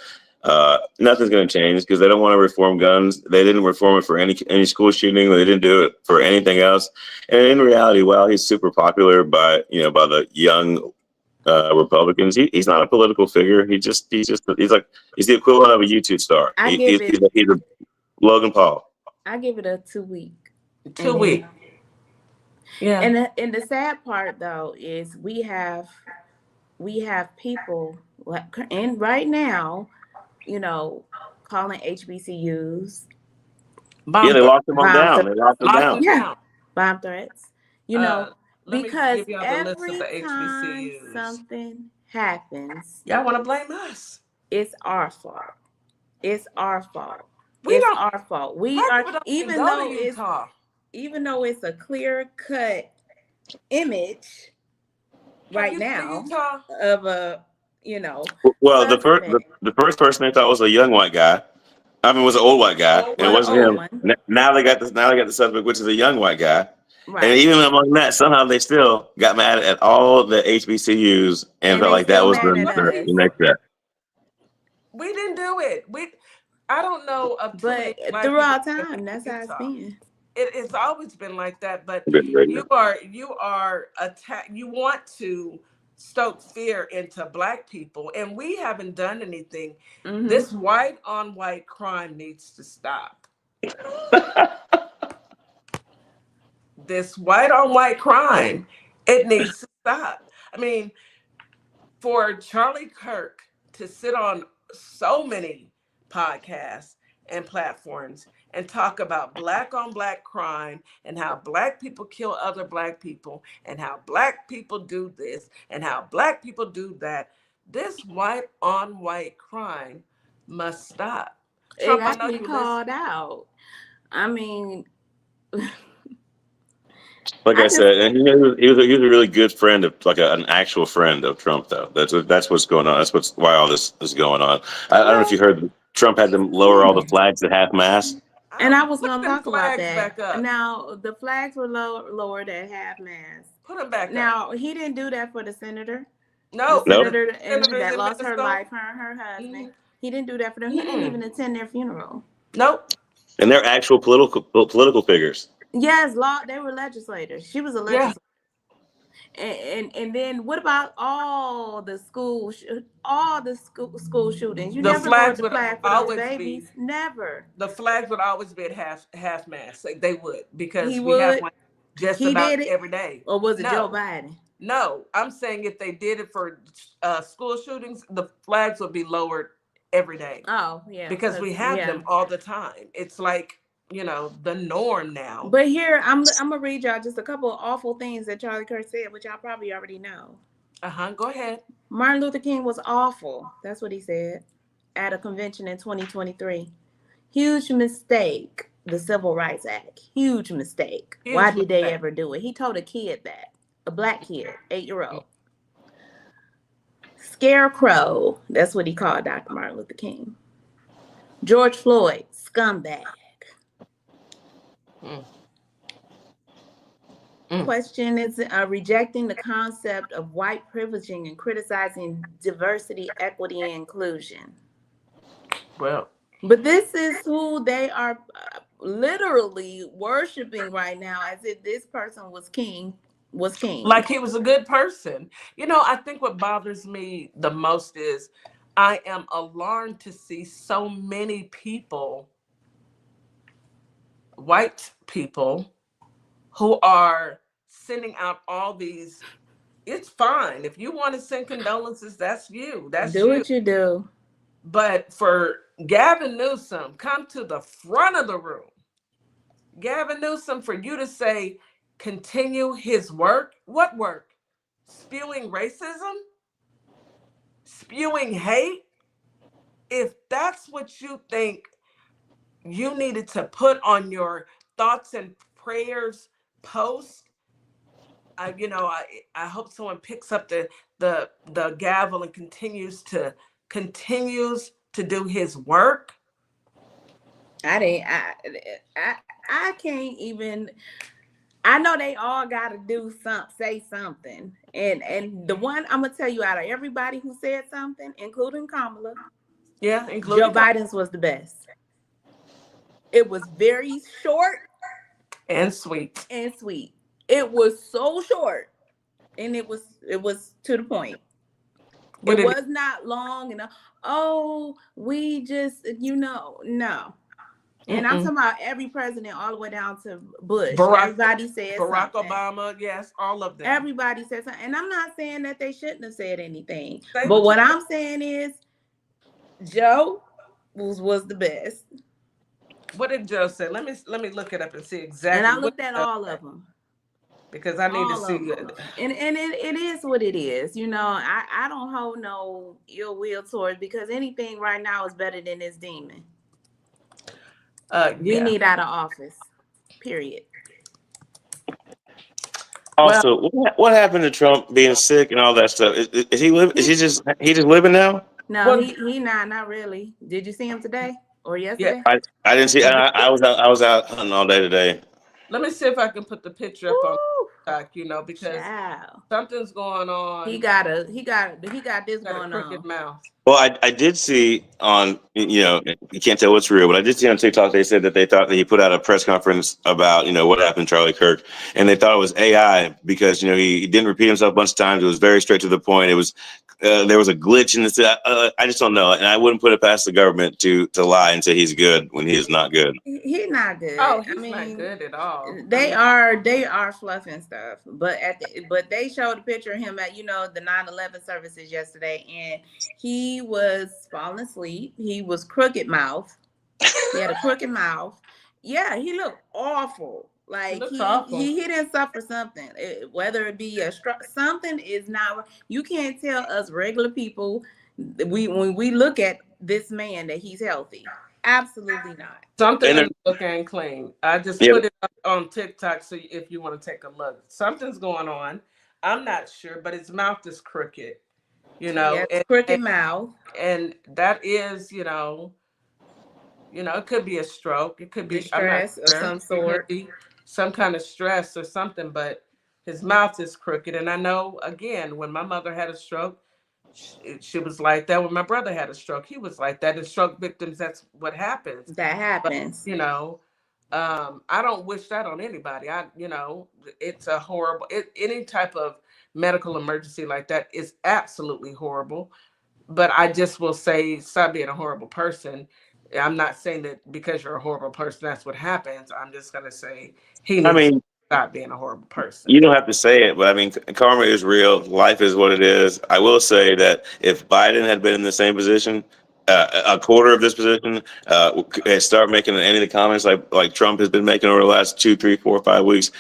nothing's going to change because they don't want to reform guns. They didn't reform it for any school shooting. They didn't do it for anything else. And in reality, while he's super popular by the young Republicans. He's not a political figure. He's the equivalent of a YouTube star. He's a Logan Paul. I give it a 2 week. 2 week. Yeah. And the sad part though is we have people and right now, calling HBCUs. They locked them down. They locked them down. Yeah, bomb threats. Because give y'all the list of every the time HBCUs. something happens, Y'all want to blame us? it's our fault. It's our fault. We it's don't. our fault. We Black are people don't even go though to it's Utah. even though it's a clear cut image right Have you been to now Utah? of a Well, suspect. the first person they thought was a young white guy. I mean, was an old white guy, and it wasn't him. One. Now they got this. Now they got the suspect, which is a young white guy. Right. And even among that, somehow they still got mad at all the HBCUs and felt they like that still was mad at the us. next step. We didn't do it. I don't know of too many But black throughout people time, that's how it's Utah. been. It's always been like that. But Right. you are attack. You want to stoke fear into black people, and we haven't done anything. Mhm. This white on white crime needs to stop. This white on white crime, it needs to stop. I mean, for Charlie Kirk to sit on so many podcasts and platforms and talk about black on black crime and how black people kill other black people and how black people do this and how black people do that, this white on white crime must stop. Trump, It I has know to be you called out. I mean, Like I said, and he was a really good friend of an actual friend of Trump, though. That's what's going on. That's why all this is going on. I don't know if you heard Trump had to lower all the flags at half mast. and I was Put going to them talk about flags that. back up. Now, the flags were lowered at half mast. Put them back up. Now, he didn't do that for the senator. No, The senator and senators that in lost her Minnesota. life, her and her husband. Mhm. He didn't do that for them. He didn't even attend their funeral. Nope. And they're actual political figures. Yes, they were legislators. She was a legislator. And then what about all the school shootings? You The never flags lowered the would flag for those always babies. be- Never. The flags would always be at half mast. Like, they would, because He we have would. one just He about did it? every day. Or was it No. Joe Biden? No, I'm saying if they did it for school shootings, the flags would be lowered every day. Oh, yeah. Because we have them all the time. It's like, the norm now. But here, I'm gonna read y'all just a couple of awful things that Charlie Kirk said, which y'all probably already know. Go ahead. Martin Luther King was awful. That's what he said at a convention in 2023. Huge mistake, the Civil Rights Act. Huge mistake. Why did they ever do it? He told a kid that. A black kid, 8-year-old. Scarecrow. That's what he called Dr. Martin Luther King. George Floyd, scumbag. Question is rejecting the concept of white privileging and criticizing diversity, equity, and inclusion. Well, but this is who they are literally worshiping right now, as if this person was king. Like he was a good person. I think what bothers me the most is I am alarmed to see so many people, white people, who are sending out all these it's fine. If you want to send condolences, that's you. That's Do you. what you do. But for Gavin Newsom, come to the front of the room. Gavin Newsom, for you to say, continue his work. What work? Spewing racism? Spewing hate? If that's what you think you needed to put on your thoughts and prayers post, I hope someone picks up the gavel and continues to do his work. I can't even. I know they all got to say something, and the one I'm gonna tell you, out of everybody who said something, including Kamala, including Joe Biden's was the best. It was very short and sweet. It was so short, and it was to the point. It was not long enough. Oh, we just no. And I'm talking about every president, all the way down to Bush. Everybody said Barack something. Obama, yes, all of them. Everybody said something. And I'm not saying that they shouldn't have said anything. But what I'm saying is Joe was the best. What did Joe say? Let me look it up and see exactly. And I looked at all of them. Because I need to see it. And it is what it is. I don't hold no ill will towards, because anything right now is better than this demon. We need out of office. Period. Also, what happened to Trump being sick and all that stuff? Is he living? Is he just living now? No, he not really. Did you see him today or yesterday? Yeah, I didn't see. I was out hunting all day today. Let me see if I can put the picture up on TikTok, because something's going on. He got this going on. Mouth. Well, I did see on, you can't tell what's real, but I did see on TikTok, they said that they thought that he put out a press conference about, what happened to Charlie Kirk. And they thought it was AI because, he didn't repeat himself a bunch of times. It was very straight to the point. It was, there was a glitch in this. I just don't know. And I wouldn't put it past the government to lie and say he's good when he is not good. He's not good. Oh, he's not good at all. They are fluffing stuff. But they showed a picture of him at, the 9/11 services yesterday, and he was falling asleep. He was crooked mouth. He had a crooked mouth. Yeah, he looked awful. Like he didn't suffer something. Whether it be a stroke, something is not. You can't tell us regular people. When we look at this man that he's healthy. Absolutely not. Something is looking clean. I just put it up on TikTok, so if you want to take a look, something's going on. I'm not sure, but his mouth is crooked. Crooked mouth, and that is, it could be a stroke. It could be stress of some sort, some kind of stress or something. But his mouth is crooked, and I know. Again, when my mother had a stroke, she was like that. When my brother had a stroke, he was like that. And stroke victims, that's what happens. That happens. But, I don't wish that on anybody. It's a horrible. Any type of medical emergency like that is absolutely horrible. But I just will say, stop being a horrible person. I'm not saying that because you're a horrible person, that's what happens. I'm just going to say he needs to stop being a horrible person. You don't have to say it, but karma is real. Life is what it is. I will say that if Biden had been in the same position, a quarter of this position, start making any of the comments like Trump has been making over the last 2, 3, 4, 5 weeks,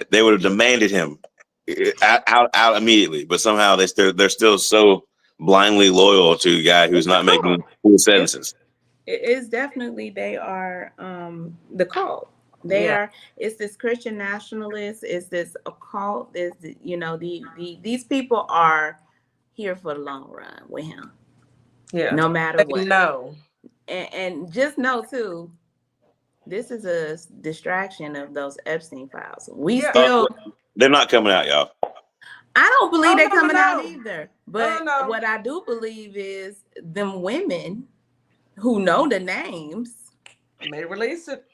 they would have demanded him out immediately. But somehow they're still so blindly loyal to a guy who's not making full sentences. It's definitely, they are the cult. They are. It's this Christian nationalist. It's this occult. These people are here for the long run with him. Yeah. No matter what. No. And just know too, this is a distraction of those Epstein files. They're not coming out, y'all. I don't believe they're coming out either. But what I do believe is them women who know the names may release it.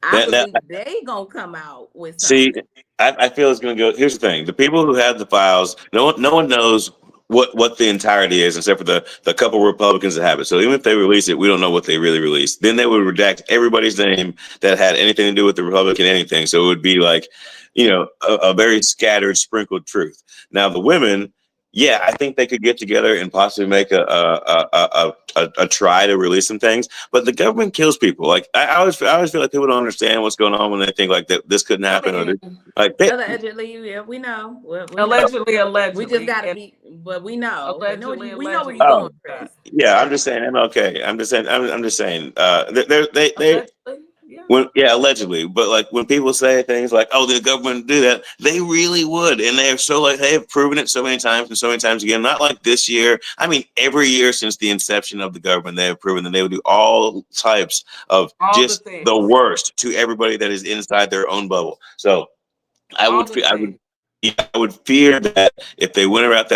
I believe they gonna come out with something. See, I feel it's gonna go. Here's the thing: the people who have the files, no one knows what the entirety is, except for the couple Republicans that have it. So even if they release it, we don't know what they really released. Then they would redact everybody's name that had anything to do with the Republican anything. So it would be like, a very scattered, sprinkled truth. Now the women, yeah, I think they could get together and possibly make a try to release some things. But the government kills people. Like I always feel like people don't understand what's going on when they think like that this couldn't happen Allegedly, yeah, we know. Allegedly. We just gotta be, but we know. Allegedly, We know where you're going, Chris. Yeah, I'm just saying MLK. I'm just saying. Allegedly, Allegedly. But like when people say things like, "Oh, the government do that," they really would, and they have proven it so many times and so many times again. Not like this year. I mean, every year since the inception of the government, they have proven that they would do all types of just the worst to everybody that is inside their own bubble. So I would fear that if they went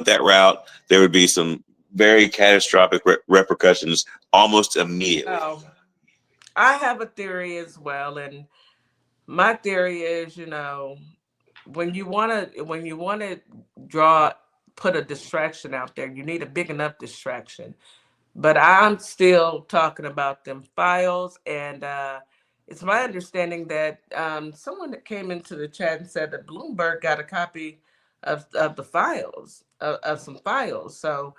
that route, there would be some very catastrophic repercussions almost immediately. Oh, I have a theory as well, and my theory is, when you want to put a distraction out there, you need a big enough distraction. But I'm still talking about them files, and it's my understanding that someone that came into the chat and said that Bloomberg got a copy of the files, of some files. So,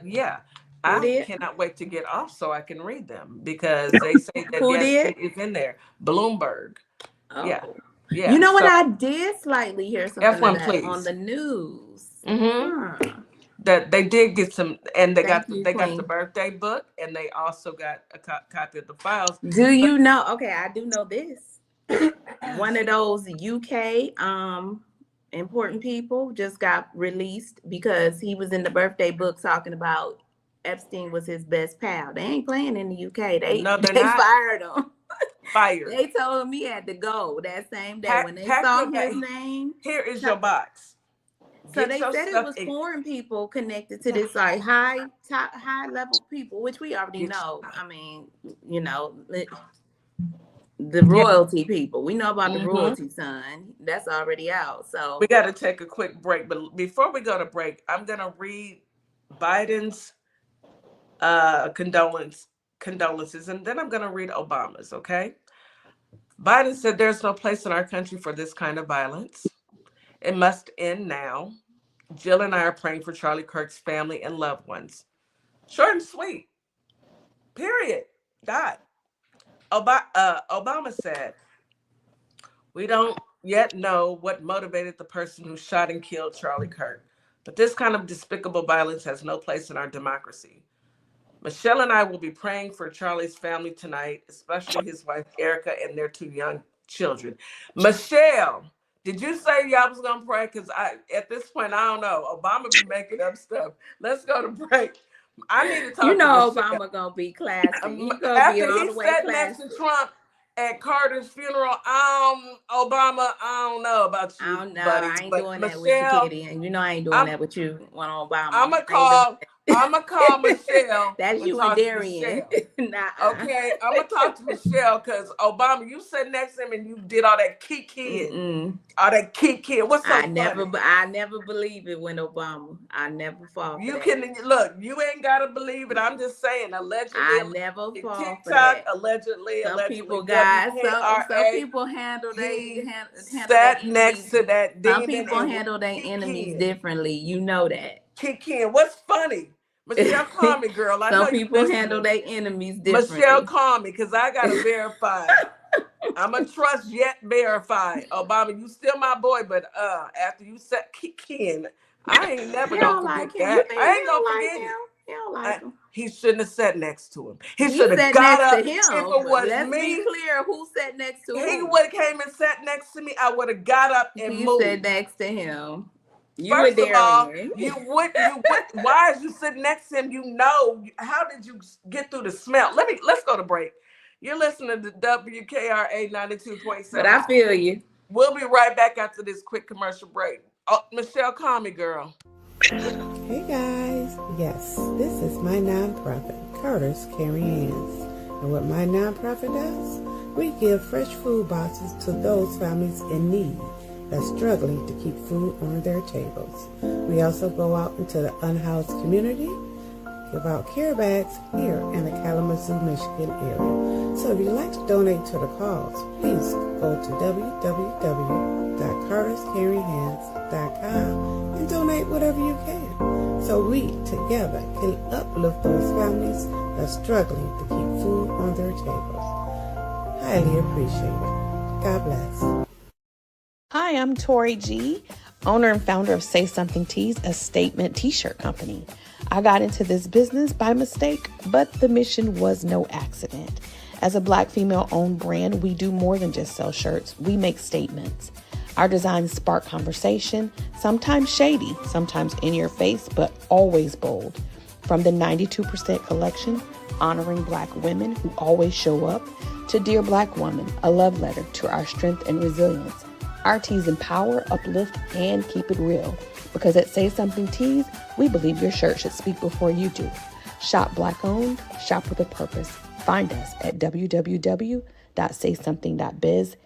yeah, I cannot wait to get off so I can read them, because they say that yes, it is in there. Bloomberg. Oh. Yeah. You know what? I did slightly hear something F1, please. on the news. Mm-hmm. That they did get some, and they got the birthday book, and they also got a copy of the files. Do you know? Okay, I do know this. One of those UK important people just got released because he was in the birthday book talking about Epstein was his best pal. They ain't playing in the UK. They fired him. Fired. They told him he had to go that same day when they saw his name. Here is your box. So they said it was foreign people connected to this, like high level people, which we already know. I mean, the royalty people. We know about the royalty, son. That's already out. So we got to take a quick break. But before we go to break, I'm gonna read Biden's condolences, and then I'm gonna read Obama's. Okay. Biden said there's no place in our country for this kind of violence. It must end now. Jill and I are praying for Charlie Kirk's family and loved ones. Short and sweet. Period. Dot. Obama said, we don't yet know what motivated the person who shot and killed Charlie Kirk, but this kind of despicable violence has no place in our democracy. Michelle and I will be praying for Charlie's family tonight, especially his wife, Erica, and their 2 young children. Michelle, did you say y'all was going to pray? Because at this point, I don't know. Obama be making up stuff. Let's go to break. I need to talk to Michelle. Obama going to be classy. After he sat next to Trump at Carter's funeral, Obama, I don't know about you, I don't know. buddy. I ain't but doing Michelle, that with you, Kitty. And I ain't doing that with you, one on Obama. I'm going to call Michelle. That's you and Darian. Okay, I'm going to talk to Michelle because Obama, you sat next to him and you did all that kicking. All that kicking. What's so funny? I never believe it when Obama. I never fall for that. Look, you ain't got to believe it. I'm just saying, allegedly. I never fall TikTok, for that. Allegedly. Some people, guys, some people handle sat next to that demon. Some people handle their enemies differently. You know that. Kick in. What's funny? Michelle, call me, girl. Some people handle their enemies differently. Michelle, call me, because I got to verify. I'm going to trust yet verify. Obama, you still my boy, but after you said kick in, I ain't never going to forget that. I ain't going to forget him. You don't like him. He shouldn't have sat next to him. He should have got up. If it was Let's me, be clear who sat next to him. He would have came and sat next to me. I would have got up and moved. He sat next to him. First of all, you would. Why is you sitting next to him? How did you get through the smell? Let's go to break. You're listening to WKRA 92.7. But I feel you. We'll be right back after this quick commercial break. Oh, Michelle, call me, girl. Hey guys, yes, this is my nonprofit, Carter's Caring Hands. And what my nonprofit does, we give fresh food boxes to those families in need. that's struggling to keep food on their tables. We also go out into the unhoused community, give out care bags here in the Kalamazoo, Michigan area. So if you'd like to donate to the cause, please go to www.carterscaringhands.com and donate whatever you can, so we together can uplift those families that's struggling to keep food on their tables. Highly appreciated. God bless. Hi, I'm Tori G, owner and founder of Say Something Tees, a statement t-shirt company. I got into this business by mistake, but the mission was no accident. As a Black female-owned brand, we do more than just sell shirts. We make statements. Our designs spark conversation, sometimes shady, sometimes in your face, but always bold. From the 92% collection, honoring Black women who always show up, to Dear Black Woman, a love letter to our strength and resilience. Our tees empower, uplift, and keep it real. Because at Say Something Tees, we believe your shirt should speak before you do. Shop Black owned, shop with a purpose. Find us at www.saysomething.biz.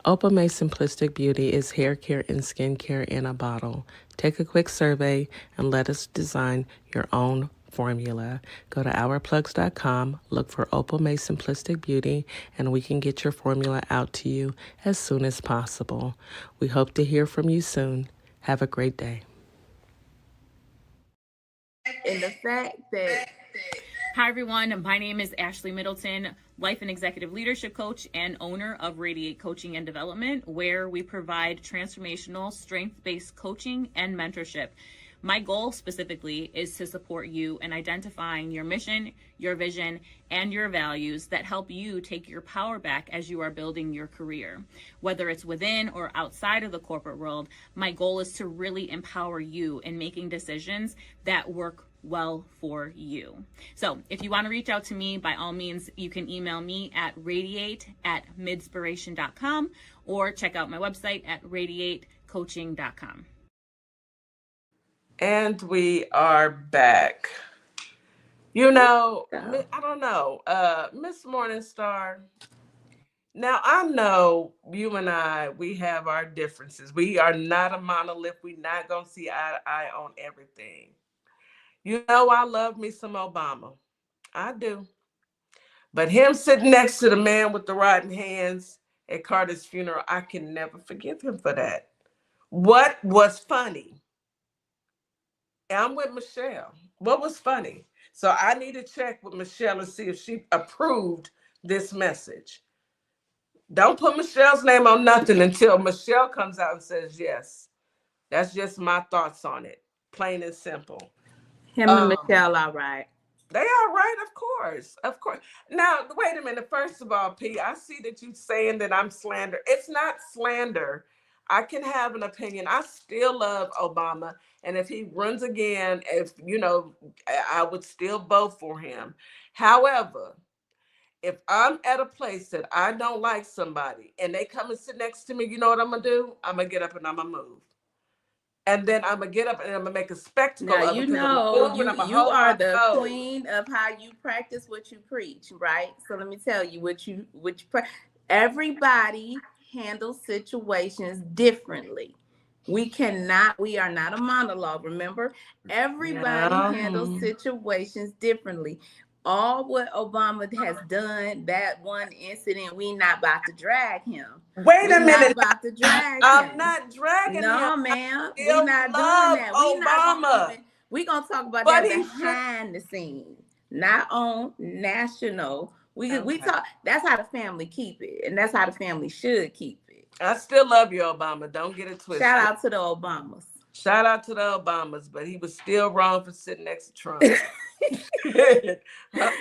Opa May Simplistic Beauty is hair care and skin care in a bottle. Take a quick survey and let us design your own formula. Go to ourplugs.com, look for Opa May Simplistic Beauty, and we can get your formula out to you as soon as possible. We hope to hear from you soon. Have a great day. And the fact that Hi, everyone. My name is Ashley Middleton, life and executive leadership coach and owner of Radiate Coaching and Development, where we provide transformational, strength-based coaching and mentorship. My goal specifically is to support you in identifying your mission, your vision, and your values that help you take your power back as you are building your career. Whether it's within or outside of the corporate world, my goal is to really empower you in making decisions that work well for you. So if you want to reach out to me, by all means, you can email me at radiate@midspiration.com or check out my website at radiatecoaching.com. And we are back. You know, I don't know, Miss Morningstar. Now, I know you and I, we have our differences. We are not a monolith. We're not going to see eye to eye on everything. You know, I love me some Obama. I do. But him sitting next to the man with the rotten hands at Carter's funeral, I can never forgive him for that. What was funny? I'm with Michelle. What was funny? So I need to check with Michelle and see if she approved this message. Don't put Michelle's name on nothing until Michelle comes out and says yes. That's just my thoughts on it. Plain and simple. him and Michelle are right. They are right, of course. Of course. Now, wait a minute. First of all, P, I see that you're saying that I'm slander. It's not slander. I can have an opinion. I still love Obama. And if he runs again, I would still vote for him. However, if I'm at a place that I don't like somebody and they come and sit next to me, you know what I'm going to do? I'm going to get up and I'm going to move. And then I'm going to get up and I'm going to make a spectacle now, of it. you are the queen of how you practice what you preach, right? So let me tell you everybody handles situations differently. We are not a monologue, remember? Everybody handles situations differently. All what Obama has done, that one incident, we not about to drag him. Wait a minute. About to drag I'm him. not dragging him. No, ma'am. We're not doing that. We're going to talk about that behind the scenes, not on national. We talk. That's how the family keep it, and that's how the family should keep it. I still love you, Obama. Don't get it twisted. Shout out to the Obamas. Shout out to the Obamas, but he was still wrong for sitting next to Trump.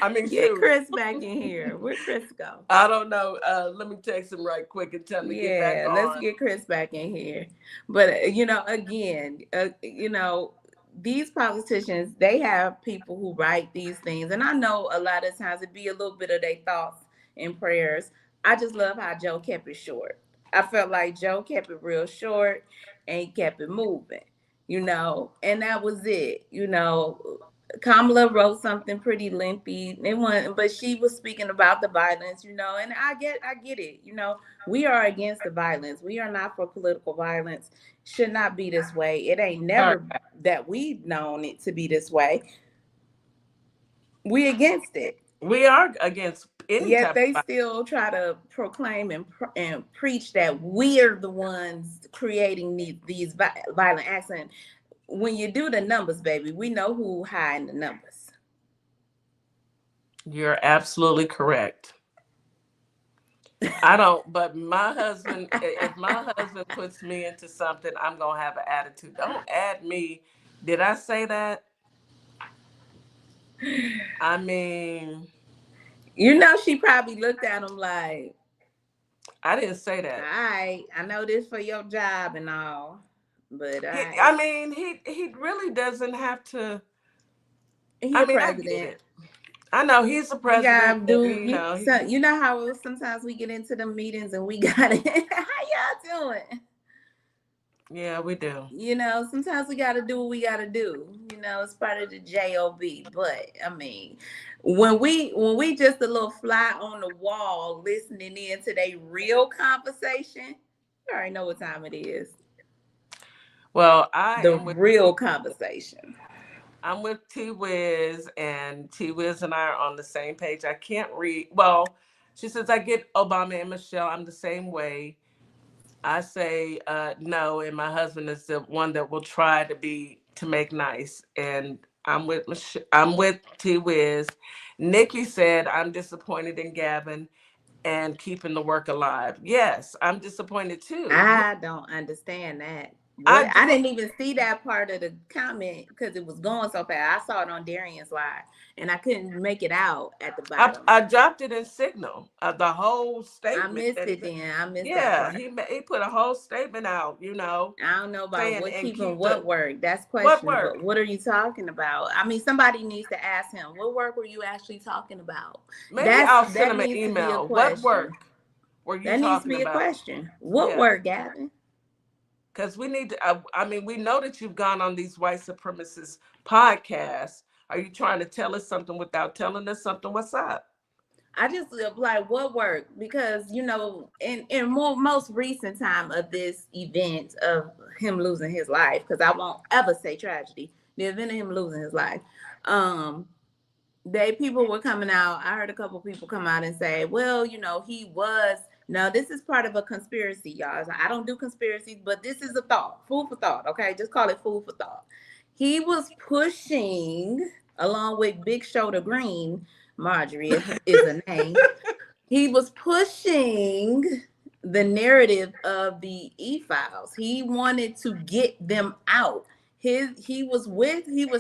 I mean, get Chris back in here. Where'd Chris go? I don't know. Let me text him right quick and tell him to get back on. Let's get Chris back in here. But again, these politicians, they have people who write these things, and I know a lot of times it'd be a little bit of their thoughts and prayers. I just love how Joe kept it short. I felt like Joe kept it real short and kept it moving, and that was it. Kamala wrote something pretty lengthy. But she was speaking about the violence, and I get it. We are against the violence. We are not for political violence. Should not be this way. It ain't never that we've known it to be this way. We against it. We are against any Yet type they of still try to proclaim and preach that we're the ones creating these violent acts. And when you do the numbers, baby, we know who high in the numbers. You're absolutely correct. I don't, but my husband, if my husband puts me into something, I'm going to have an attitude. Don't add me. Did I say that? I mean, she probably looked at him like, I didn't say all that. right, I know this for your job and all, but I mean, he really doesn't have to. He's I mean, president. I get it. I know he's the president. You know how sometimes we get into the meetings and we got it. How y'all doing? Yeah, we do. Sometimes we got to do what we got to do. It's part of the job. But I mean, when we just a little fly on the wall listening in to their real conversation, you already know what time it is. Well, the real conversation. I'm with T-Wiz, and T-Wiz and I are on the same page. I can't read. Well, she says, I get Obama and Michelle. I'm the same way. I say no, and my husband is the one that will try to make nice. And I'm with T-Wiz. Nikki said, I'm disappointed in Gavin and keeping the work alive. Yes, I'm disappointed too. I don't understand that. I didn't even see that part of the comment because it was going so fast. I saw it on Darian's live and I couldn't make it out at the bottom. I dropped it in Signal, the whole statement. I missed it then. I missed that part. He put a whole statement out, I don't know about what keeping what work. That's questionable. What work? What are you talking about? I mean, somebody needs to ask him, what work were you actually talking about? Maybe I'll send him an email. What work were you talking about? That needs to be a question. What work, Gavin? Because we need to, we know that you've gone on these white supremacist podcasts. Are you trying to tell us something without telling us something? What's up? I just like what work? Because, in most recent time of this event of him losing his life, because I won't ever say tragedy, the event of him losing his life, people were coming out. I heard a couple people come out and say, well, he was. Now, this is part of a conspiracy, y'all. I don't do conspiracies, but this is a thought, food for thought, okay? Just call it food for thought. He was pushing, along with Big Shoulder Green, Marjorie is a name. He was pushing the narrative of the E-Files. He wanted to get them out. He was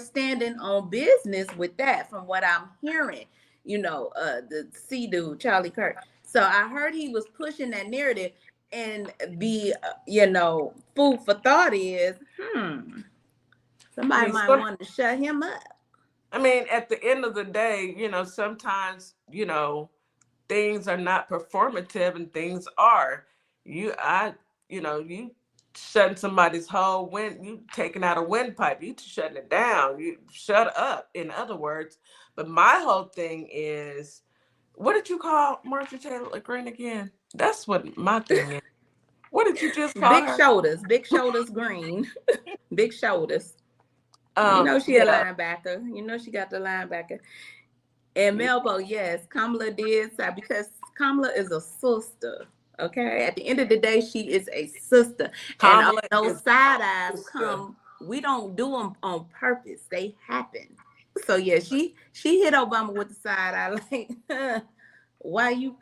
standing on business with that, from what I'm hearing. The C dude, Charlie Kirk. So I heard he was pushing that narrative, and the food for thought is, somebody might want to shut him up. I mean, at the end of the day, sometimes, things are not performative and things are. You shutting somebody's whole you taking out a windpipe, you shutting it down, you shut up, in other words. But my whole thing is, what did you call Marjorie Taylor Greene again? That's what my thing is. What did you just call her? Big shoulders Green. Big shoulders. She a linebacker. She got the linebacker. And Melbo, yes, Kamala did say, because Kamala is a sister. Okay, at the end of the day, she is a sister. Kamala, and those side eyes come. We don't do them on purpose; they happen. So yeah, she hit Obama with the side eye, like, why you?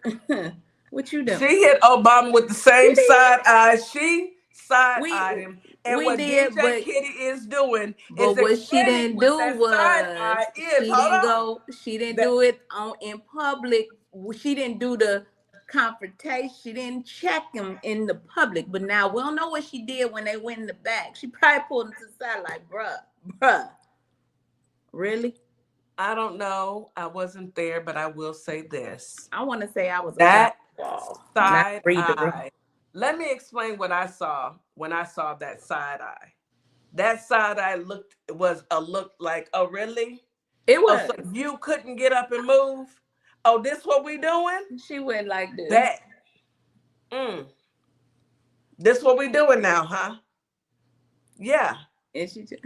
What you doing? She hit Obama with the same side eye. She side-eyed him. And what DJ Kitty is doing is what she didn't do was she didn't do it in public. She didn't do the confrontation. She didn't check him in the public. But now we don't know what she did when they went in the back. She probably pulled him to the side like, bruh. Really? I don't know. I wasn't there, but I will say this. I want to say I was that side eye. Let me explain what I saw when I saw that side eye. That side eye looked like, oh, really? It Oh, was. so you couldn't get up and move? Oh, this what we doing? She went like this. Bet. This what we doing now, huh? Yeah. And she just,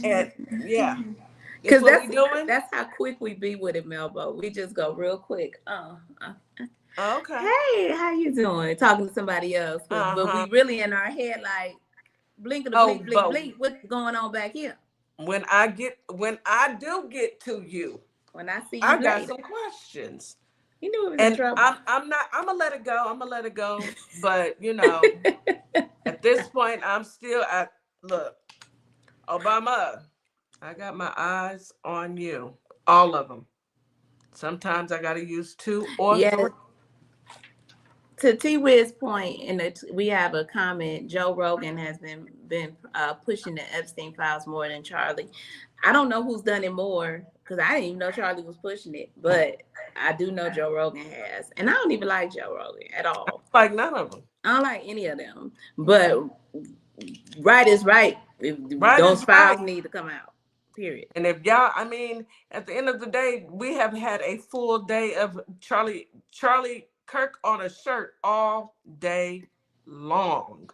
And yeah. because This what we doing? that's how quick we be with it, Melbo. We just go real quick. Okay. Hey, how you doing? Talking to somebody else, but we really in our head like blinking the blink, blink, blink. What's going on back here? When I do get to you, when I see you, I got some questions. You knew it was in trouble. I'm gonna let it go. But you know, at this point, I'm still look, Obama, I got my eyes on you. All of them. Sometimes I gotta use 2 or 3. To T-Wiz's point, we have a comment. Joe Rogan has been pushing the Epstein files more than Charlie. I don't know who's done it more because I didn't even know Charlie was pushing it, but I do know Joe Rogan has, and I don't even like Joe Rogan at all. Like none of them. I don't like any of them. But right is right. Those files need to come out. Period. And if y'all, I mean, at the end of the day, we have had a full day of Charlie Kirk on a shirt all day long.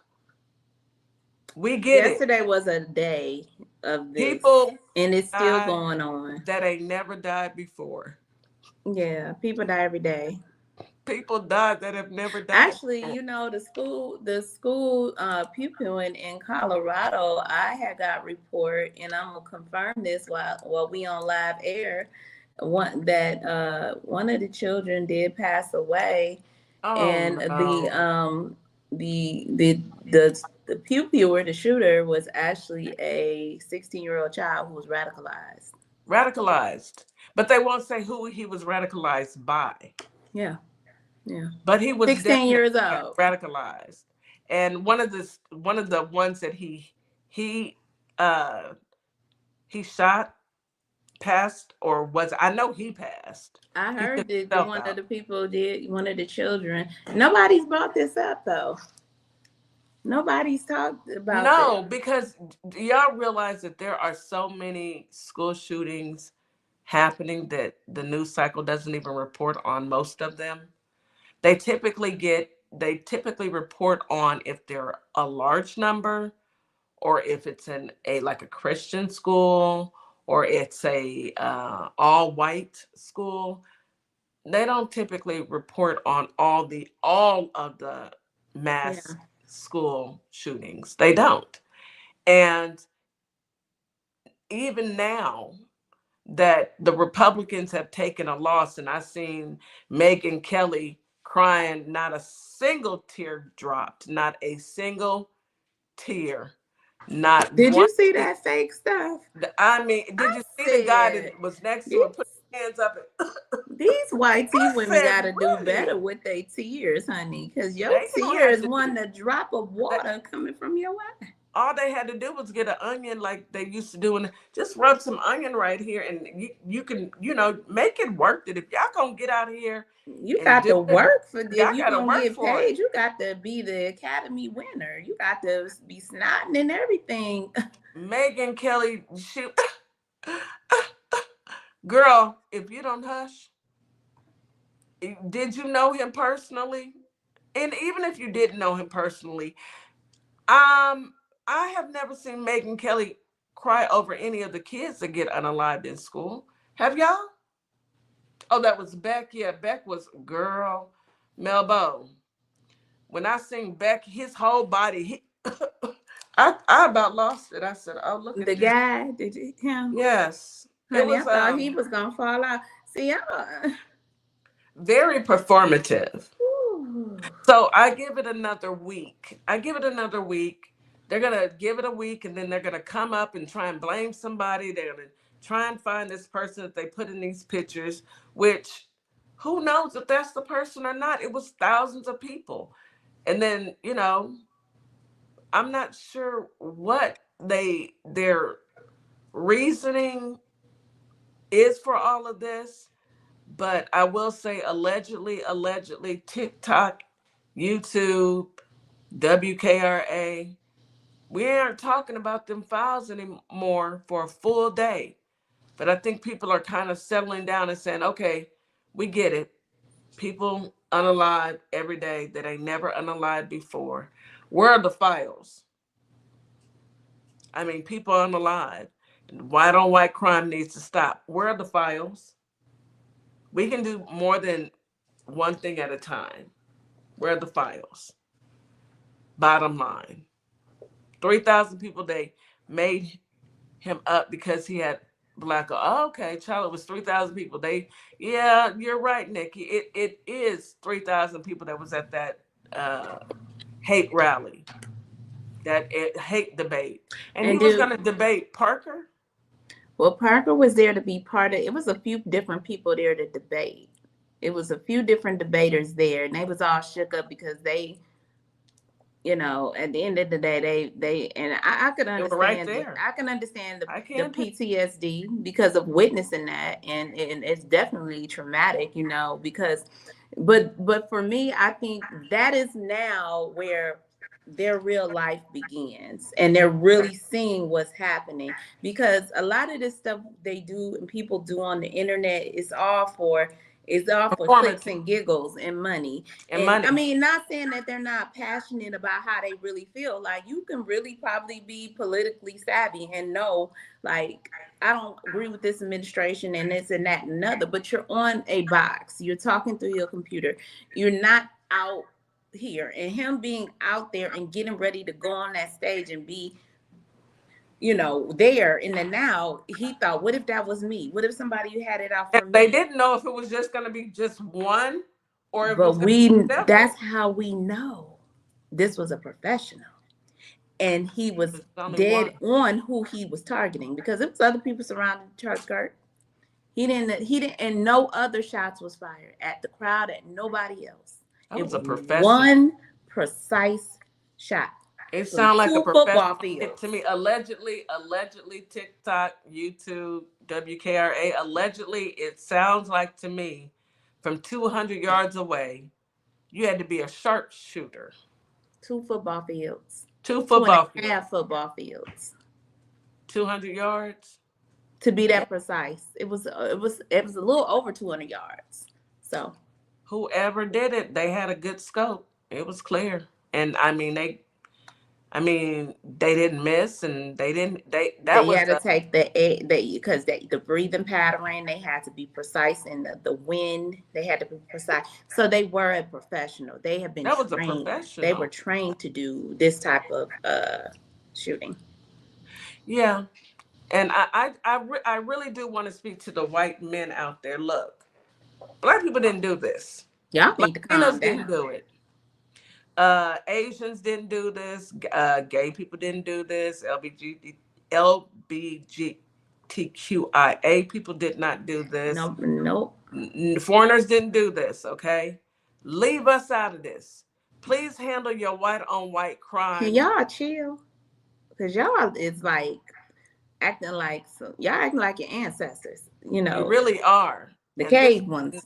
We get Yesterday was a day of this. People, and it's still going on. That ain't never died before. Yeah, people die every day. People died that have never died. Actually, you know, the school pew-pewing in Colorado, I had got report, and I'm gonna confirm this while we on live air. One of the children did pass away, and the pew-pewer, the shooter, was actually a 16-year-old child who was radicalized. Radicalized, but they won't say who he was radicalized by. Yeah. Yeah, but he was 16 years old, radicalized, and one of the ones that he shot, passed, or was, I know he passed. I heard that one of the people did, one of the children. Nobody's brought this up though. Nobody's talked about because y'all realize that there are so many school shootings happening that the news cycle doesn't even report on most of them. They typically report on if they're a large number, or if it's in a Christian school, or it's a all white school. They don't typically report on all of the mass school shootings. They don't. And even now that the Republicans have taken a loss, and I've seen Megyn Kelly crying, not a single tear dropped, not a single tear. Did you see that fake stuff? I mean, did you see the guy that was next to her put his hands up? These white tea women got to do better with their tears, honey, because your tears wasn't a drop of water coming from your eye. All they had to do was get an onion like they used to do, and just rub some onion right here, and you can, make it worth it. If y'all gonna get out of here, you got to work for this. If you're gonna get paid, you got to be the Academy winner. You got to be snotting and everything. Megyn Kelly, girl, if you don't hush, did you know him personally? And even if you didn't know him personally, I have never seen Megyn Kelly cry over any of the kids that get unalived in school. Have y'all? Oh, that was Beck. Yeah, Beck was, girl, Melbo. When I seen Beck, his whole body, I about lost it. I said, oh, look at the guy. Did you him? Yes. Honey, I thought he was going to fall out. See, very performative. Ooh. So I give it another week. They're going to give it a week, and then they're going to come up and try and blame somebody. They're going to try and find this person that they put in these pictures, which who knows if that's the person or not. It was thousands of people. And then, I'm not sure what their reasoning is for all of this, but I will say allegedly, TikTok, YouTube, WKRA, we aren't talking about them files anymore for a full day. But I think people are kind of settling down and saying, okay, we get it. People unalive every day that ain't never unalived before. Where are the files? I mean, people unalive. White on white crime needs to stop. Where are the files? We can do more than one thing at a time. Where are the files? Bottom line. 3,000 people, they made him up because he had black. Oh, okay, child, it was 3,000 people. Yeah, you're right, Nikki. It is 3,000 people that was at that hate rally, that hate debate. And he was going to debate Parker? Well, Parker was there to be part of it. Was a few different people there to debate. It was a few different debaters there, and they was all shook up because they, you know, at the end of the day, they and I could understand. Right there. I can understand the PTSD because of witnessing that, and it's definitely traumatic, you know. Because, but for me, I think that is now where their real life begins, and they're really seeing what's happening, because a lot of this stuff they do and people do on the internet is all for clicks and giggles and money. And money. I mean, not saying that they're not passionate about how they really feel. Like, you can really probably be politically savvy and know, like, I don't agree with this administration and this and that and another, but you're on a box. You're talking through your computer. You're not out here. And him being out there and getting ready to go on that stage and be, you know, there in the now, he thought, what if that was me? What if somebody had it out for me? They didn't know if it was just going to be just one or if it was that's how we know this was a professional. And he was dead on who he was targeting, because it was other people surrounding Charles Kirk. He didn't, and no other shots was fired at the crowd, at nobody else. It was a professional. One precise shot. It sounds like a football field to me. Allegedly, TikTok, YouTube, WKRA. Allegedly, it sounds like to me, from 200 yards away, you had to be a sharpshooter. 2 football fields. 2 football fields. 2.5 football fields. 200 yards. To be that precise, it was a little over 200 yards. So, whoever did it, they had a good scope. It was clear, and I mean they didn't miss, and they had to take because the breathing pattern, they had to be precise, and the wind, they had to be precise. So they were a professional. They have been trained. They were trained to do this type of shooting. Yeah, and I really do want to speak to the white men out there. Look, Black people didn't do this. Y'all need to calm down. Didn't do it. Asians didn't do this. Gay people didn't do this. LGBTQIA people did not do this. Nope. Foreigners didn't do this. Okay, leave us out of this. Please handle your white on white crime. Can y'all chill? Because y'all is like acting like y'all acting like your ancestors. You know, you really are. The cave ones.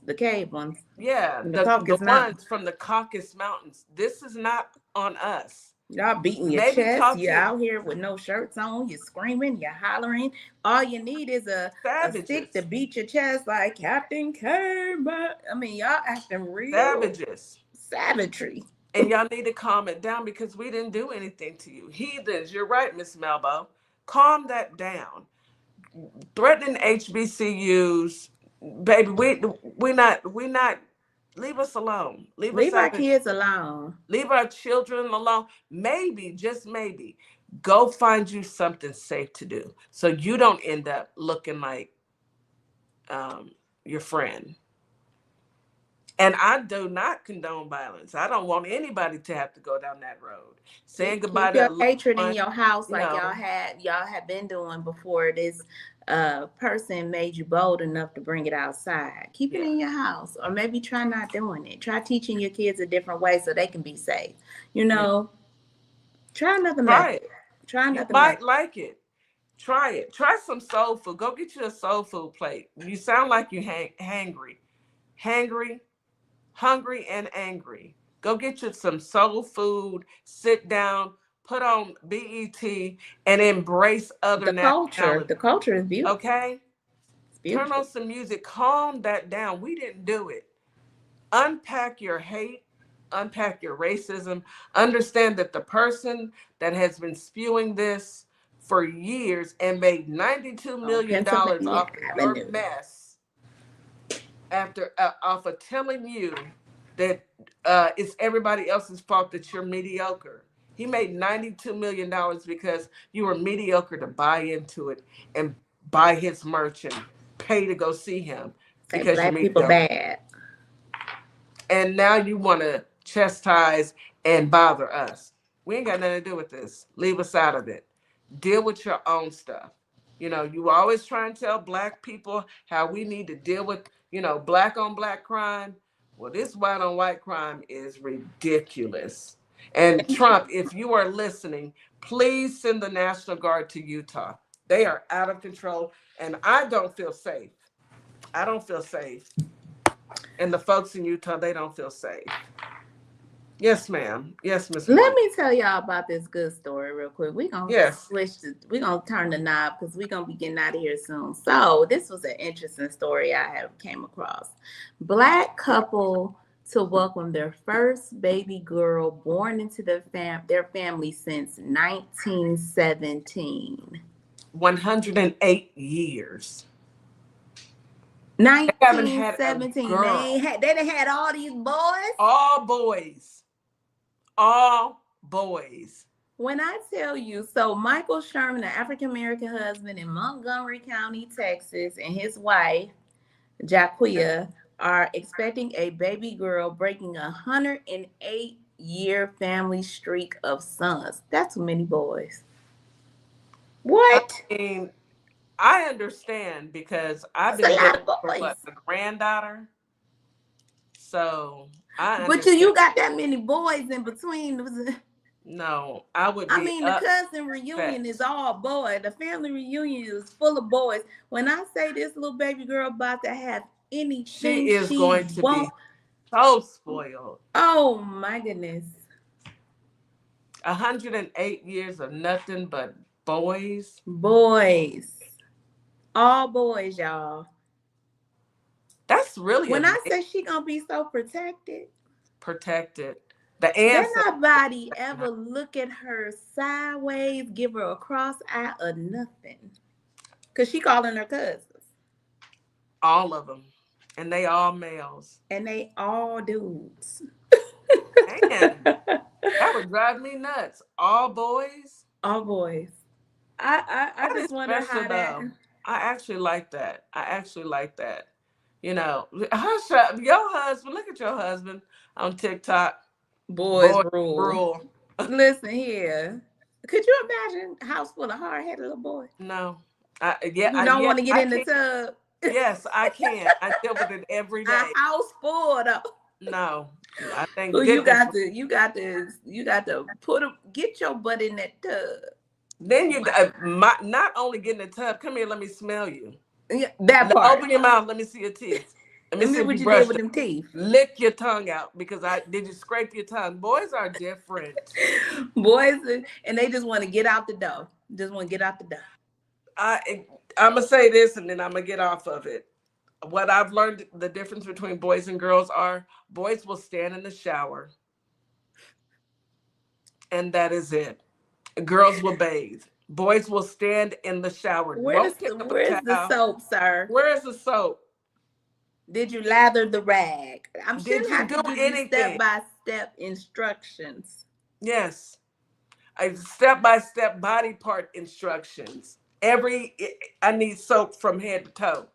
Yeah, the ones from the Caucasus Mountains. This is not on us. Y'all beating your chest. You're out here with no shirts on. You're screaming. You're hollering. All you need is a stick to beat your chest, like Captain K. I mean, y'all acting real savagery. And y'all need to calm it down, because we didn't do anything to you. Heathens, you're right, Miss Melbo. Calm that down. Threatening HBCUs. Baby, we not. Leave us alone. Leave our kids alone. Leave our children alone. Maybe, just maybe, go find you something safe to do, so you don't end up looking like your friend. And I do not condone violence. I don't want anybody to have to go down that road. Saying goodbye to your hatred in your house, like y'all have been doing before this person made you bold enough to bring it outside. Keep it in your house, or maybe try not doing it. Try teaching your kids a different way so they can be safe. You know, try another method. Try another. You might like it. Try it. Try some soul food. Go get you a soul food plate. You sound like you're hangry, hungry and angry. Go get you some soul food. Sit down. Put on BET and embrace other culture. The culture is beautiful. Okay? Turn on some music. Calm that down. We didn't do it. Unpack your hate. Unpack your racism. Understand that the person that has been spewing this for years and made $92 million off of your mess after off of telling you that it's everybody else's fault that you're mediocre. He made $92 million because you were mediocre to buy into it and buy his merch and pay to go see him because Black you're people mediocre. bad. And now you want to chastise and bother us. We ain't got nothing to do with this. Leave us out of it. Deal with your own stuff. You know, you always try and tell Black people how we need to deal with, you know, Black on Black crime. Well, this white on white crime is ridiculous. And Trump, if you are listening, please send the National Guard to Utah. They are out of control, and I don't feel safe. I don't feel safe. And the folks in Utah, they don't feel safe. Yes, ma'am. Yes, Miss. Let me tell y'all about this good story real quick. We're gonna we're gonna turn the knob because we're gonna be getting out of here soon. So this was an interesting story I have came across. Black couple to welcome their first baby girl born into their family since 1917. 108 years. 1917. They done had all these boys. All boys. All boys. When I tell you, so Michael Sherman, an African-American husband in Montgomery County, Texas, and his wife, Jaquia, are expecting a baby girl, breaking a 108-year family streak of sons. That's too many boys. What? I mean, I understand because I've been looking for a granddaughter. So I understand. But you got that many boys in between. No, I would be. I mean, the cousin reunion is all boy. The family reunion is full of boys. When I say this little baby girl about to have anything, she is going to be so spoiled. Oh my goodness. 108 years of nothing but boys. Boys. All boys, y'all. That's really when I say she gonna be so protected. Protected. The answer. Then nobody ever look at her sideways, give her a cross eye or nothing. Cause she calling her cousins. All of them. And they all males. And they all dudes. Man, that would drive me nuts. All boys? All boys. I just wonder how that. I actually like that. You know, your husband, look at your husband on TikTok. Boys rule. Listen here. Could you imagine a house full of hard-headed little boys? No. You don't want to get in the tub. Yes, I can. I deal with it every day. A house full though. No. I think you got to get your butt in that tub. Then you not only get in the tub, come here, let me smell you. Yeah, that part. Open your mouth, let me see your teeth. Let me see what you did with them teeth. Lick your tongue out because did you scrape your tongue? Boys are different. Boys, and they just want to get out the door. I'm going to say this and then I'm going to get off of it. What I've learned, the difference between boys and girls are boys will stand in the shower. And that is it. Girls will bathe. Boys will stand in the shower. Where's the soap, sir? Where's the soap? Did you lather the rag? I'm sure Did you do anything? Step-by-step instructions. Yes. Step-by-step body part instructions. I need soap from head to toe.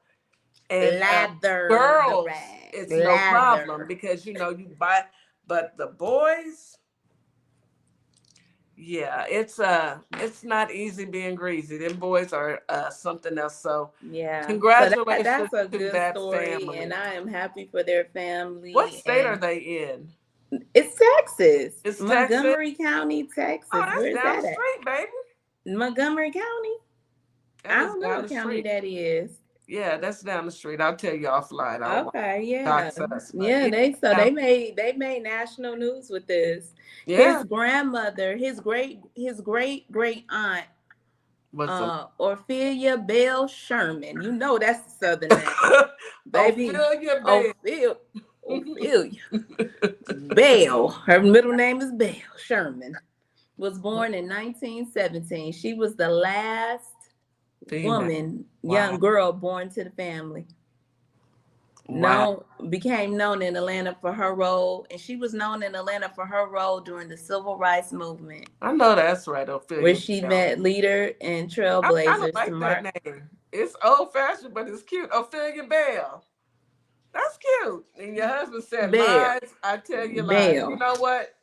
And lather girls, the rag. It's no problem because, you buy, but the boys, yeah, it's not easy being greasy. Them boys are something else. So yeah, congratulations that's a to good that story, family. and I am happy for their family. What state are they in? It's Texas. It's Montgomery County, Texas. Oh, that's Where's down that the street, baby. Montgomery County. I don't know what county that is. Yeah, that's down the street. I'll tell you offline. Okay, yeah. They made national news with this. Yeah. His grandmother, his great aunt Ophelia Bell Sherman. You know that's the Southern name. Baby. Ophelia Bell. Her middle name is Bell Sherman. Was born in 1917. She was the last woman, young girl born to the family. Became known in Atlanta for her role, and she was known in Atlanta for her role during the Civil Rights Movement. I know that's right, Ophelia. Where she met leader and trailblazers. I like that name. It's old-fashioned, but it's cute. Ophelia Bell. That's cute. And your husband said lies. I tell you lies. You know what?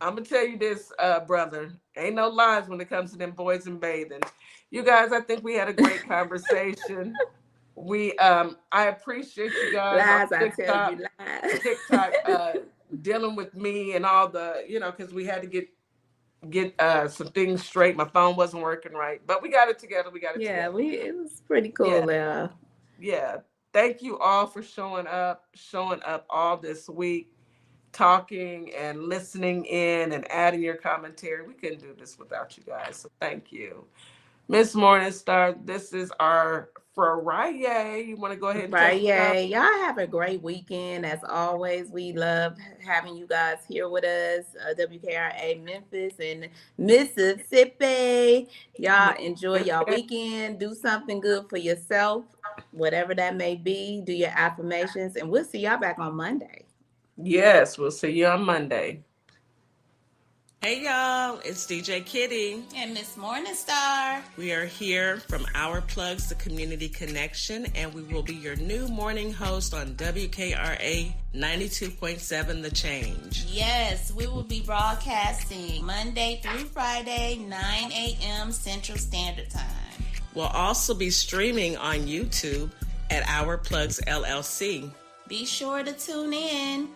I'm going to tell you this, brother. Ain't no lies when it comes to them boys and bathing. You guys, I think we had a great conversation. I appreciate you guys. Lies, I tell you lies. TikTok dealing with me and all the, because we had to get some things straight. My phone wasn't working right, but we got it together. It was pretty cool. Yeah. Thank you all for showing up all this week, talking and listening in and adding your commentary. We couldn't do this without you guys. So thank you. Miss Morningstar, this is our Friday. You want to go ahead and Friday. Y'all have a great weekend. As always, we love having you guys here with us. WKRA Memphis and Mississippi. Y'all enjoy y'all weekend. Do something good for yourself, whatever that may be. Do your affirmations, and we'll see y'all back on Monday. Yes, we'll see you on Monday. Hey y'all, it's DJ Kitty and Miss Morningstar. We are here from Our Plugs, the Community Connection, and we will be your new morning host on WKRA 92.7 The Change. Yes, we will be broadcasting Monday through Friday, 9 a.m. Central Standard Time. We'll also be streaming on YouTube at Our Plugs LLC. Be sure to tune in.